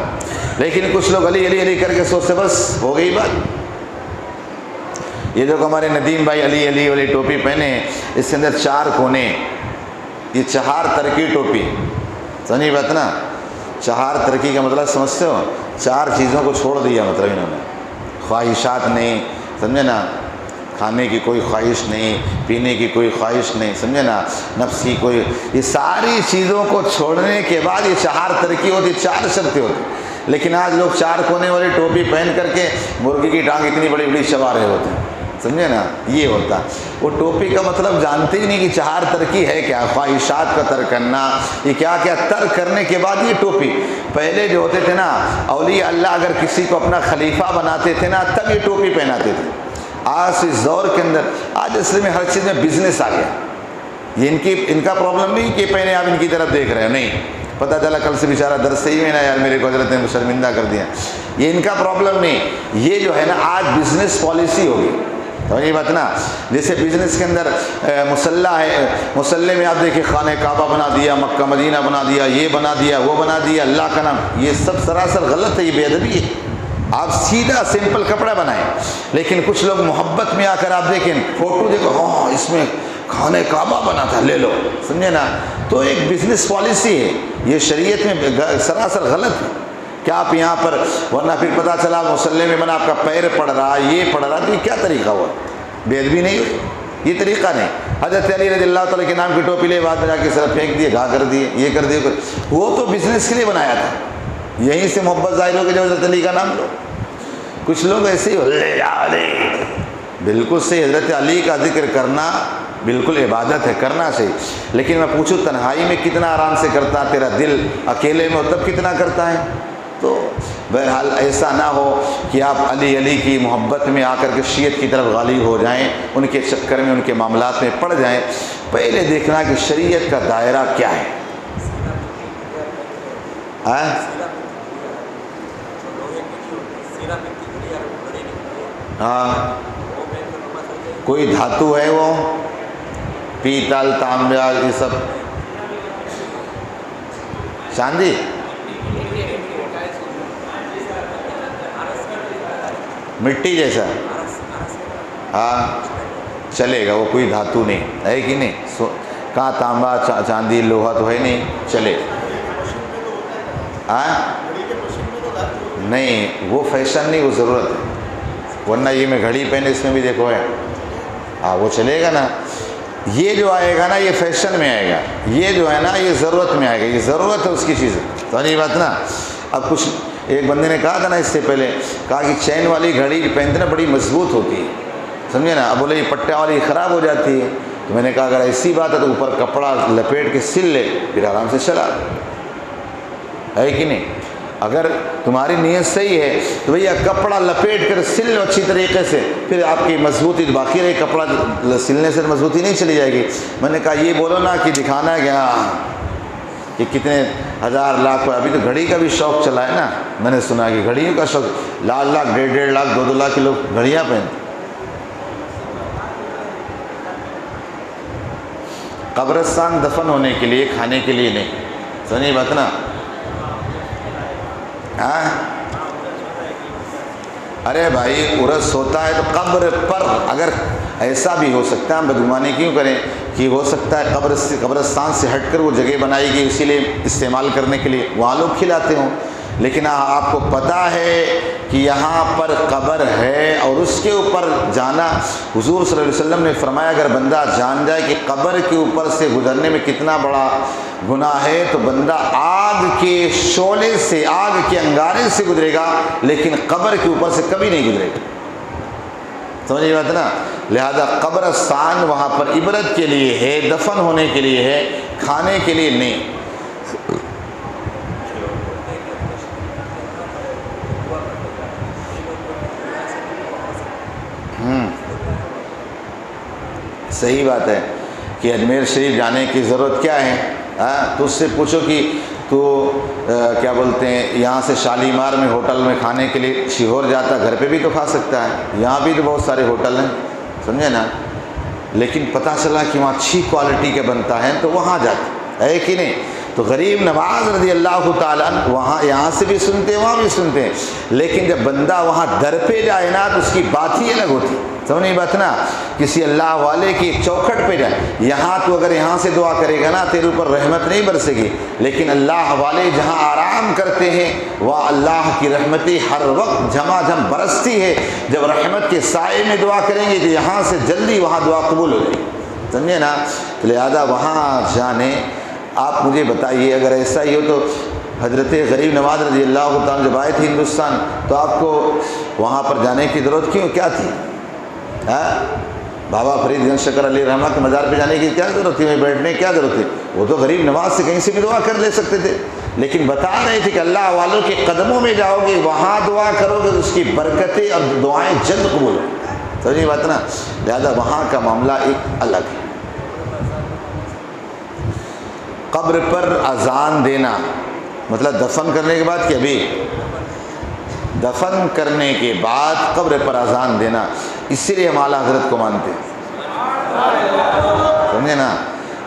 لیکن کچھ لوگ علی علی علی کر کے سوچتے بس ہو گئی بات۔ یہ جو ہمارے ندیم بھائی علی علی والی ٹوپی پہنے ہیں، اس کے اندر 4 کونے، یہ 4 ترقی ٹوپی، سمجھی بات نا؟ 4 ترقی کا مطلب سمجھتے ہو؟ 4 چیزوں کو چھوڑ دیا مطلب انہوں نے، خواہشات نہیں، سمجھے نا، کھانے کی کوئی خواہش نہیں، پینے کی کوئی خواہش نہیں، سمجھے نا، نفس کی کوئی، یہ ساری چیزوں کو چھوڑنے کے بعد یہ 4 ترقی ہوتی، 4 شرطیں ہوتی۔ لیکن آج لوگ 4 کونے والی ٹوپی پہن کر کے مرغی کی ٹانگ اتنی بڑی بڑی چبا رہے ہوتے ہیں، سمجھے نا، یہ ہوتا۔ وہ ٹوپی کا مطلب جانتے ہی نہیں کہ 4 ترقی ہے کیا، خواہشات کا ترک کرنا، یہ کیا کیا ترک کرنے کے بعد یہ ٹوپی۔ پہلے جو ہوتے تھے نا اولیاء اللہ، اگر کسی کو اپنا خلیفہ بناتے تھے نا تب یہ ٹوپی پہناتے تھے۔ آج اس دور کے اندر، آج اصل میں ہر چیز میں بزنس آ گیا۔ یہ ان کا پرابلم نہیں کہ پہلے آپ ان کی طرف دیکھ رہے ہیں، نہیں، پتہ چلا کل سے بیچارہ درس سے ہی میں نا یار میرے کو حضرت نے شرمندہ کر دیا، یہ ان کا پرابلم نہیں، یہ جو ہے نا آج بزنس پالیسی ہوگی، تو یہ بات نا، جیسے بزنس کے اندر مسلح ہے، مسلح میں آپ دیکھیں خانہ کعبہ بنا دیا، مکہ مدینہ بنا دیا، یہ بنا دیا، وہ بنا دیا، اللہ کا نام، یہ سب سراسر غلط ہے، یہ بے ادبی ہے۔ آپ سیدھا سمپل کپڑا بنائیں، لیکن کچھ لوگ محبت میں آ کر آپ دیکھیں فوٹو دیکھو، ہاں اس میں خانہ کعبہ بنا تھا، لے لو، سمجھے نا، تو ایک بزنس پالیسی ہے، یہ شریعت میں سراسر غلط ہے کہ آپ یہاں پر، ورنہ پھر پتہ چلا مسلح میں بنا آپ کا پیر پڑ رہا، یہ پڑ رہا، تو یہ کیا طریقہ ہوا؟ بے ادبی نہیں ہوئی، یہ طریقہ نہیں۔ حضرت علی رضی اللہ تعالیٰ کے نام کی ٹوپی لے بعد میں جا کے سر پھینک دیے، گھا کر دیے، یہ کر دیے، وہ تو بزنس کے لیے بنایا تھا، یہیں سے محبت ظاہر ہو کے جو حضرت علی کا نام لو۔ کچھ لوگ ایسے ہی علی، بالکل صحیح، حضرت علی کا ذکر کرنا بالکل عبادت ہے، کرنا صحیح، لیکن میں پوچھوں تنہائی میں کتنا آرام سے کرتا تیرا دل، اکیلے میں ہو تب کتنا کرتا ہے؟ تو بہرحال ایسا نہ ہو کہ آپ علی علی کی محبت میں آ کر کے شیعت کی طرف غالب ہو جائیں، ان کے چکر میں ان کے معاملات میں پڑ جائیں۔ پہلے دیکھنا کہ شریعت کا دائرہ کیا ہے۔ ہاں، کوئی دھاتو ہے وہ، پیتل، تانبا، یہ سب چاندی، مٹی جیسا، ہاں چلے گا، وہ کوئی دھاتو نہیں ہے کہ نہیں، کہاں تانبا چاندی لوہا تو ہے نہیں، چلے ہاں نہیں، وہ فیشن نہیں، وہ ضرورت ہے، ورنہ یہ میں گھڑی پہنے اس میں بھی دیکھو ہے، ہاں وہ چلے گا نا۔ یہ جو آئے گا نا یہ فیشن میں آئے گا، یہ جو ہے نا یہ ضرورت میں آئے گا، یہ ضرورت ہے اس کی چیز، تو نہیں بات نا۔ اب کچھ ایک بندے نے کہا تھا نا اس سے پہلے، کہا کہ چین والی گھڑی پہنتے نا بڑی مضبوط ہوتی ہے، سمجھے نا، اب بولے یہ پٹا والی خراب ہو جاتی ہے، تو میں نے کہا اگر ایسی بات ہے تو اوپر کپڑا لپیٹ کے سل لے، پھر آرام سے چلا، ہے کہ نہیں؟ اگر تمہاری نیت صحیح ہے تو بھیا کپڑا لپیٹ کر سل لو اچھی طریقے سے، پھر آپ کی مضبوطی باقی رہے، کپڑا سلنے سے مضبوطی نہیں چلی جائے گی۔ میں نے کہا یہ بولو نا کہ دکھانا ہے کیا کہ کتنے ہزار لاکھ، ابھی تو گھڑی کا بھی شوق چلا ہے نا، میں نے سنا کہ گھڑیوں کا شوق، لاکھ لاکھ، 1.5 لاکھ، 2 لاکھ کے لوگ گھڑیاں پہنتے۔ قبرستان دفن ہونے کے لیے، کھانے کے لیے نہیں، سنی بات نا۔ ہاں ارے بھائی عرس ہوتا ہے تو قبر پر، اگر ایسا بھی ہو سکتا ہے، ہم بدگمانی کیوں کریں کہ ہو سکتا ہے قبرستان سے ہٹ کر وہ جگہ بنائی گئی اسی لیے استعمال کرنے کے لیے، وہاں لوگ کھلاتے ہوں، لیکن آپ کو پتہ ہے کہ یہاں پر قبر ہے اور اس کے اوپر جانا، حضور صلی اللہ علیہ وسلم نے فرمایا اگر بندہ جان جائے کہ قبر کے اوپر سے گزرنے میں کتنا بڑا گناہ ہے تو بندہ آگ کے شعلے سے، آگ کے انگارے سے گزرے گا، لیکن قبر کے اوپر سے کبھی نہیں گزرے گا، سمجھے بات نا۔ لہذا قبرستان وہاں پر عبرت کے لیے ہے، دفن ہونے کے لیے ہے، کھانے کے لیے نہیں۔ صحیح بات ہے کہ اجمیر شریف جانے کی ضرورت کیا ہے؟ تو اس سے پوچھو کہ تو کیا بولتے ہیں یہاں سے شالیمار میں ہوٹل میں کھانے کے لیے شیہور جاتا، گھر پہ بھی تو کھا سکتا ہے، یہاں بھی تو بہت سارے ہوٹل ہیں، سمجھے نا، لیکن پتہ چلا کہ وہاں اچھی کوالٹی کے بنتا ہے تو وہاں جاتا ہے کہ نہیں؟ تو غریب نواز رضی اللہ تعالیٰ عنہ وہاں یہاں سے بھی سنتے ہیں وہاں بھی سنتے ہیں، لیکن جب بندہ وہاں در پہ جائے نا تو اس کی بات ہی الگ ہوتی، سمجھ نہیں بات نا، کسی اللہ والے کی چوکھٹ پہ جائے، یہاں تو اگر یہاں سے دعا کرے گا نا تیرے اوپر رحمت نہیں برسے گی، لیکن اللہ والے جہاں آرام کرتے ہیں وہاں اللہ کی رحمتیں ہر وقت جھما جھم برستی ہے، جب رحمت کے سائے میں دعا کریں گے تو یہاں سے جلدی وہاں دعا قبول ہو جائے گی، سمجھے نا، لہذا وہاں جانے آپ مجھے بتائیے اگر ایسا ہی ہو تو حضرت غریب نواز رضی اللہ تعالیٰ جب آئے تھے ہندوستان تو آپ کو وہاں پر جانے کی ضرورت کیوں کیا تھی؟ بابا فرید گنج شکر علی رحمہ کے مزار پہ جانے کی کیا ضرورت تھی؟ میں بیٹھنے کی کیا ضرورت تھی؟ وہ تو غریب نواز سے کہیں سے بھی دعا کر لے سکتے تھے، لیکن بتا رہے تھے کہ اللہ والوں کے قدموں میں جاؤ گے وہاں دعا کرو گے تو اس کی برکتیں اور دعائیں جلد قبول ہوں، سمجھے بات نا، لہذا وہاں کا معاملہ ایک الگ ہے۔ قبر پر اذان دینا مطلب دفن کرنے کے بعد کہ ابھی دفن کرنے کے بعد قبر پر اذان دینا، اسی لیے ہم اعلیٰ حضرت کو مانتے ہیں، سمجھے نا،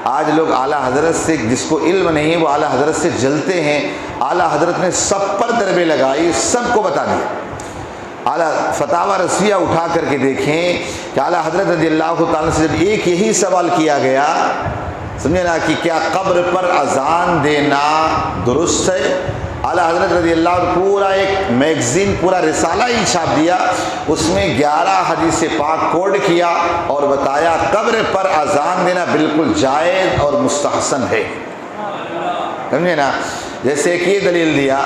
آج لوگ اعلیٰ حضرت سے جس کو علم نہیں ہے وہ اعلیٰ حضرت سے جلتے ہیں، اعلیٰ حضرت نے سب پر ضربیں لگائی، سب کو بتا دیا، اعلیٰ فتاوی رسیہ اٹھا کر کے دیکھیں کہ اعلیٰ حضرت رضی اللہ تعالیٰ سے جب ایک یہی سوال کیا گیا، سمجھے نا، کہ کیا قبر پر اذان دینا درست ہے، اعلیٰ حضرت رضی اللہ عنہ پورا ایک میگزین پورا رسالہ ہی چھاپ دیا، اس میں 11 حدیث پاک کوڈ کیا اور بتایا قبر پر اذان دینا بالکل جائز اور مستحسن ہے، سمجھے نا، جیسے ایک یہ دلیل دیا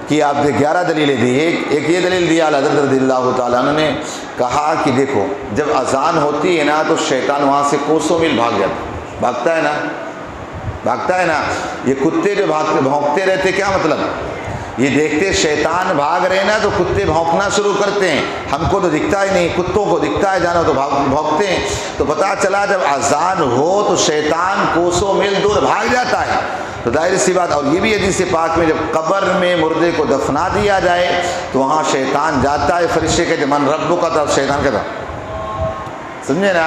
کہ آپ نے 11 دلیلیں دی، ایک یہ دلیل دیا اعلیٰ حضرت رضی اللہ تعالیٰ عنہ نے کہا کہ دیکھو جب اذان ہوتی ہے نا تو شیطان وہاں سے کوسوں میل بھاگتا ہے نا، یہ کتے جو بھونکتے رہتے کیا مطلب، یہ دیکھتے شیطان بھاگ رہے نا تو کتے بھونکنا شروع کرتے ہیں، ہم کو تو دکھتا ہی نہیں، کتوں کو دکھتا ہے جانا تو بھونکتے ہیں، تو پتہ چلا جب اذان ہو تو شیطان کوسوں میل دور بھاگ جاتا ہے، تو ظاہر سی بات، اور یہ بھی حدیث پاک میں جب قبر میں مردے کو دفنا دیا جائے تو وہاں شیطان جاتا ہے، فرشتے کہتے من ربک کا، تو شیطان کہتا، سمجھے نا،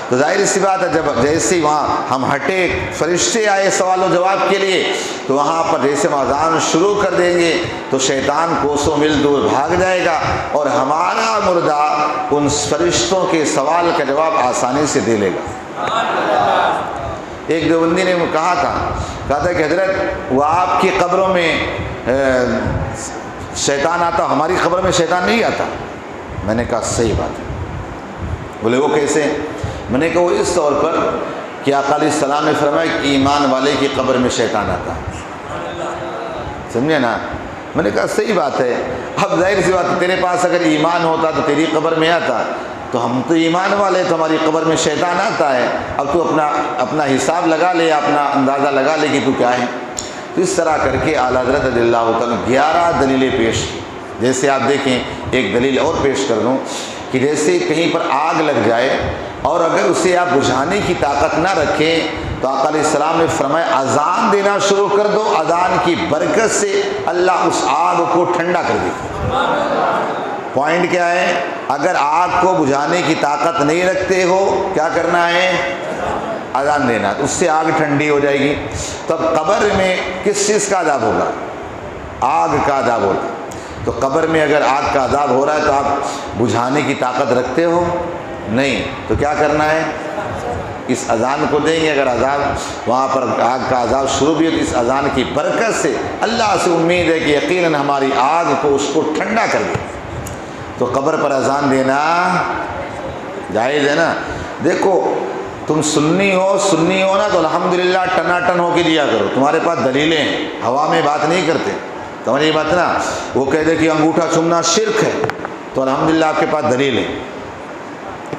تو ظاہر سی بات ہے جب جیسے وہاں ہم ہٹے فرشتے آئے سوال و جواب کے لیے تو وہاں پر جیسے ہم اذان شروع کر دیں گے تو شیطان کوسوں میل دور بھاگ جائے گا اور ہمارا مردہ ان فرشتوں کے سوال کا جواب آسانی سے دے لے گا۔ ایک دیوبندی نے کہا تھا کہ حضرت وہ آپ کی قبروں میں شیطان آتا، ہماری قبر میں شیطان نہیں آتا، میں نے کہا صحیح بات ہے، بولے وہ کیسے؟ میں نے کہا وہ اس طور پر کہ آقا علیہ السلام نے فرمایا کہ ایمان والے کی قبر میں شیطان آتا، سمجھے نا، میں نے کہا صحیح بات ہے، اب ظاہر سی بات ہے تیرے پاس اگر ایمان ہوتا تو تیری قبر میں آتا، تو ہم تو ایمان والے تو ہماری قبر میں شیطان آتا ہے، اب تو اپنا حساب لگا لے، اپنا اندازہ لگا لے کہ تو کیا ہے، تو اس طرح کر کے اعلیٰ حضرت رضی اللہ تعالیٰ 11 دلیلیں پیش کی۔ جیسے آپ دیکھیں ایک دلیل اور پیش کر دوں کہ جیسے کہیں پر آگ لگ جائے اور اگر اسے آپ بجھانے کی طاقت نہ رکھیں تو آقا علیہ السلام نے فرمایا اذان دینا شروع کر دو، اذان کی برکت سے اللہ اس آگ کو ٹھنڈا کر دے۔ پوائنٹ کیا ہے؟ اگر آگ کو بجھانے کی طاقت نہیں رکھتے ہو کیا کرنا ہے؟ اذان دینا، اس سے آگ ٹھنڈی ہو جائے گی۔ تب قبر میں کس چیز کا عذاب ہوگا؟ آگ کا عذاب ہوگا۔ تو قبر میں اگر آگ کا عذاب ہو رہا ہے تو آپ بجھانے کی طاقت رکھتے ہو؟ نہیں، تو کیا کرنا ہے؟ اس اذان کو دیں گے، اگر عذاب وہاں پر آگ کا عذاب شروع بھی ہو تو اس اذان کی برکت سے اللہ سے امید ہے کہ یقیناً ہماری آگ کو اس کو ٹھنڈا کر دے۔ تو قبر پر اذان دینا جائز ہے نا۔ دیکھو تم سنی ہو نا تو الحمدللہ ٹناٹن ہو کے دیا کرو، تمہارے پاس دلیلیں ہیں، ہوا میں بات نہیں کرتے، سمجھے بات نا۔ وہ کہہ دے کہ انگوٹھا چومنا شرک ہے تو الحمدللہ آپ کے پاس دلیل ہے،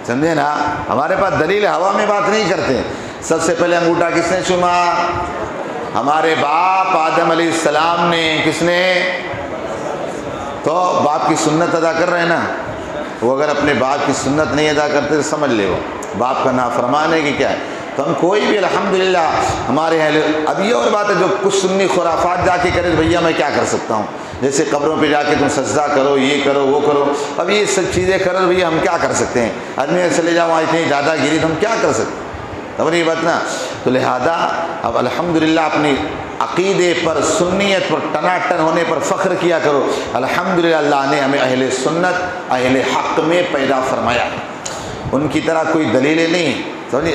سمجھے نا، ہمارے پاس دلیل ہے، ہوا میں بات نہیں کرتے۔ سب سے پہلے انگوٹھا کس نے چوما؟ ہمارے باپ آدم علیہ السلام نے۔ کس نے؟ تو باپ کی سنت ادا کر رہے ہیں نا، وہ اگر اپنے باپ کی سنت نہیں ادا کرتے تو سمجھ لے وہ باپ کا نافرمانے کی کیا ہے؟ تو ہم کوئی بھی الحمدللہ ہمارے اہل، اب یہ اور بات ہے جو کچھ سنی خرافات جا کے کرے تو بھیا میں کیا کر سکتا ہوں، جیسے قبروں پہ جا کے تم سجدہ کرو، یہ کرو وہ کرو، اب یہ سب چیزیں کرو تو بھیا ہم کیا کر سکتے ہیں؟ آدمی چلے جاؤ وہاں اتنی دادا گیری تو ہم کیا کر سکتے ہیں؟ خبر یہ بات نا. تو لہذا اب الحمدللہ اپنی عقیدے پر، سنیت پر، ٹناٹن ہونے پر فخر کیا کرو. الحمدللہ اللہ نے ہمیں اہل سنت، اہل حق میں پیدا فرمایا. ان کی طرح کوئی دلیلیں نہیں، سمجھے،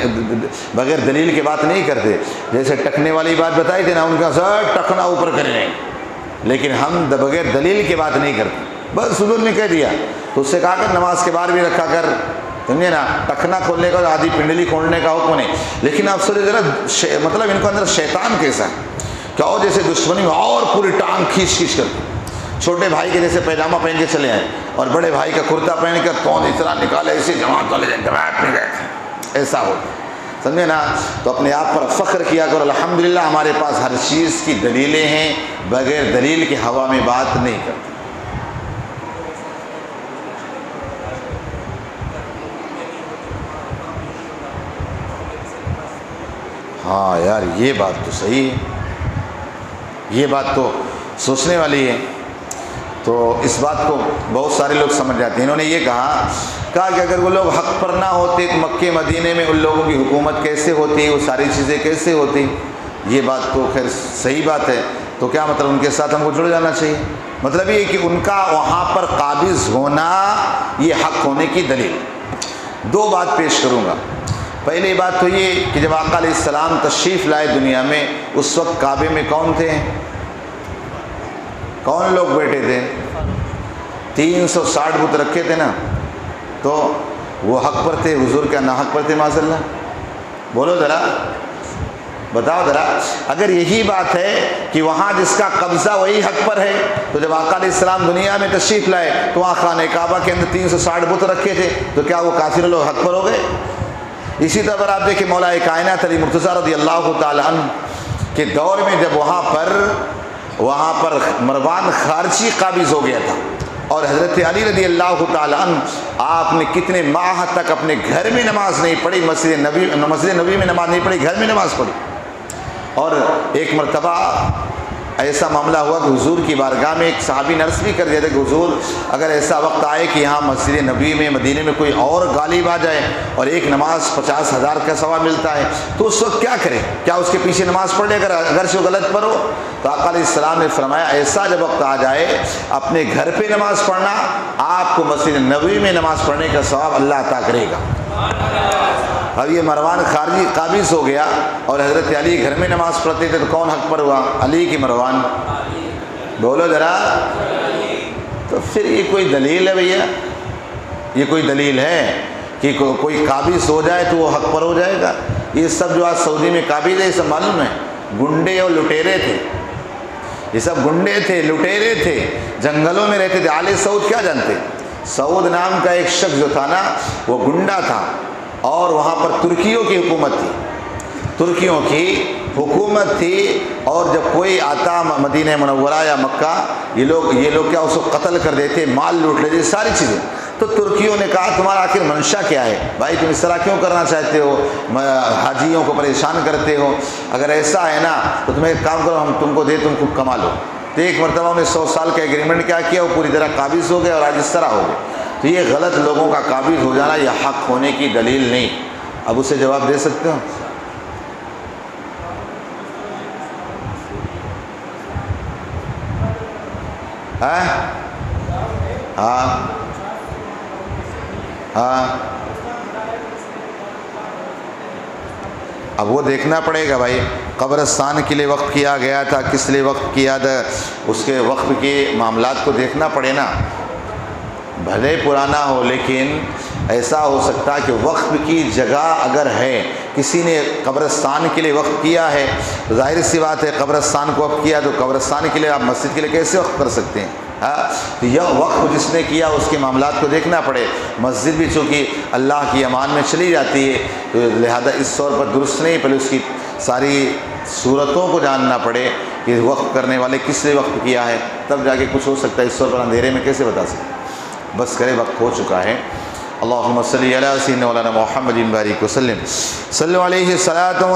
بغیر دلیل کے بات نہیں کرتے. جیسے ٹکنے والی بات بتائی تھی نا، ان کا سر ٹکنا اوپر کریں، لیکن ہم بغیر دلیل کے بات نہیں کرتے. بس حضور نے کہہ دیا تو اس سے کہا کر نماز کے بعد بھی رکھا کر، سمجھے نا. ٹکنا کھولنے کا، آدھی پنڈلی کھولنے کا حکم نہیں. لیکن آپ سوچے ذرا مطلب ان کو اندر شیطان کیسا ہے، کیا ہو جیسے دشمنی میں اور پوری ٹانگ کھینچ کھینچ کر، چھوٹے بھائی کے جیسے پیجامہ پہن کے چلے آئے اور بڑے بھائی کا کرتا پہن کر کون اس طرح نکالے، اسی جماعت والے جماعت میں گئے، ایسا ہو، سمجھے نا. تو اپنے آپ پر فخر کیا کرو. الحمدللہ ہمارے پاس ہر چیز کی دلیلیں ہیں، بغیر دلیل کے ہوا میں بات نہیں کرتے. ہاں یار یہ بات تو صحیح ہے، یہ بات تو سوچنے والی ہے. تو اس بات کو بہت سارے لوگ سمجھ جاتے ہیں. انہوں نے یہ کہا کہ اگر وہ لوگ حق پر نہ ہوتے تو مکے مدینے میں ان لوگوں کی حکومت کیسے ہوتی، وہ ساری چیزیں کیسے ہوتی. یہ بات تو خیر صحیح بات ہے. تو کیا مطلب ان کے ساتھ ہم کو جڑ جانا چاہیے؟ مطلب یہ کہ ان کا وہاں پر قابض ہونا یہ حق ہونے کی دلیل. دو بات پیش کروں گا. پہلی بات تو یہ کہ جب آقا علیہ السلام تشریف لائے دنیا میں، اس وقت کعبے میں کون تھے؟ کون لوگ بیٹھے تھے؟ 360 بت رکھے تھے نا. تو وہ حق پر تھے، حضور کیا ناحق پر تھے؟ معاذ اللہ. بولو ذرا، بتاؤ ذرا. اگر یہی بات ہے کہ وہاں جس کا قبضہ وہی حق پر ہے، تو جب آقا علیہ السلام دنیا میں تشریف لائے تو وہاں خانہ کعبہ کے اندر 360 بت رکھے تھے، تو کیا وہ کافر لوگ حق پر ہو گئے؟ اسی طرح آپ دیکھیں مولا کائنات علی مرتضیٰ رضی اللہ تعالی عنہ کے دور میں جب وہاں پر مروان خارجی قابض ہو گیا تھا، اور حضرت علی رضی اللہ تعالی عنہ آپ نے کتنے ماہ تک اپنے گھر میں نماز نہیں پڑھی، مسجد نبی میں نماز نہیں پڑھی، گھر میں نماز پڑھی. اور ایک مرتبہ ایسا معاملہ ہوا کہ حضور کی بارگاہ میں ایک صحابی نے عرض بھی کر دیا تھا کہ حضور اگر ایسا وقت آئے کہ یہاں مسجد نبی میں مدینے میں کوئی اور غالب آ جائے اور ایک نماز 50,000 کا ثواب ملتا ہے تو اس وقت کیا کرے؟ کیا اس کے پیچھے نماز پڑھ لے اگر سے غلط پر ہو؟ تو آقا علیہ السلام نے فرمایا ایسا جب وقت آ جائے اپنے گھر پہ نماز پڑھنا، آپ کو مسجد نبوی میں نماز پڑھنے کا ثواب اللہ عطا کرے گا. اب یہ مروان خارجی قابض ہو گیا اور حضرت علی گھر میں نماز پڑھتے تھے، تو کون حق پر ہوا؟ علی کی مروان؟ بولو ذرا. تو پھر یہ کوئی دلیل ہے بھیا؟ یہ کوئی دلیل ہے کہ کوئی قابض ہو جائے تو وہ حق پر ہو جائے گا؟ یہ سب جو آج سعودی میں قابض ہے یہ سب معلوم ہے گنڈے اور لٹیرے تھے. یہ سب گنڈے تھے، لٹیرے تھے، جنگلوں میں رہتے تھے. آل سعود کیا جانتے؟ سعود نام کا ایک شخص جو تھا نا وہ گنڈا تھا، اور وہاں پر ترکیوں کی حکومت تھی، ترکیوں کی حکومت تھی. اور جب کوئی آتا مدینہ منورہ یا مکہ، یہ لوگ کیا اس کو قتل کر دیتے، مال لوٹ لیتے، ساری چیزیں. تو ترکیوں نے کہا تمہارا آخر منشا کیا ہے بھائی، تم اس طرح کیوں کرنا چاہتے ہو، حاجیوں کو پریشان کرتے ہو؟ اگر ایسا ہے نا تو تمہیں ایک کام کرو، ہم تم کو دے، تم خود کما لو. تو ایک مرتبہ انہیں 100 سال کا ایگریمنٹ کیا کیا، وہ پوری طرح قابض ہو گئے اور آج اس طرح ہو گئے. تو یہ غلط لوگوں کا قابض ہو جانا یہ حق ہونے کی دلیل نہیں. اب اسے جواب دے سکتے ہو؟ ہاں اب وہ دیکھنا پڑے گا بھائی، قبرستان کے لیے وقف کیا گیا تھا، کس لیے وقف کیا تھا، اس کے وقف کے معاملات کو دیکھنا پڑے نا. بھلے پرانا ہو لیکن ایسا ہو سکتا کہ وقف کی جگہ اگر ہے، کسی نے قبرستان کے لیے وقف کیا ہے تو ظاہر سی بات ہے قبرستان کو وقف کیا تو قبرستان کے لیے آپ مسجد کے لیے کیسے وقف کر سکتے ہیں؟ تو یہ وقف جس نے کیا اس کے معاملات کو دیکھنا پڑے. مسجد بھی چونکہ اللہ کی امان میں چلی جاتی ہے تو لہذا اس طور پر درست نہیں، پہلے اس کی ساری صورتوں کو جاننا پڑے کہ وقف کرنے والے کس لیے وقف کیا ہے، تب جا کے کچھ ہو سکتا ہے. اس طور پر اندھیرے میں کیسے بتا سکتے؟ بس کرے، وقت ہو چکا ہے. اللہم صلی علی سیدنا مولانا محمد بارک وسلم صلی علیہ الصلاۃ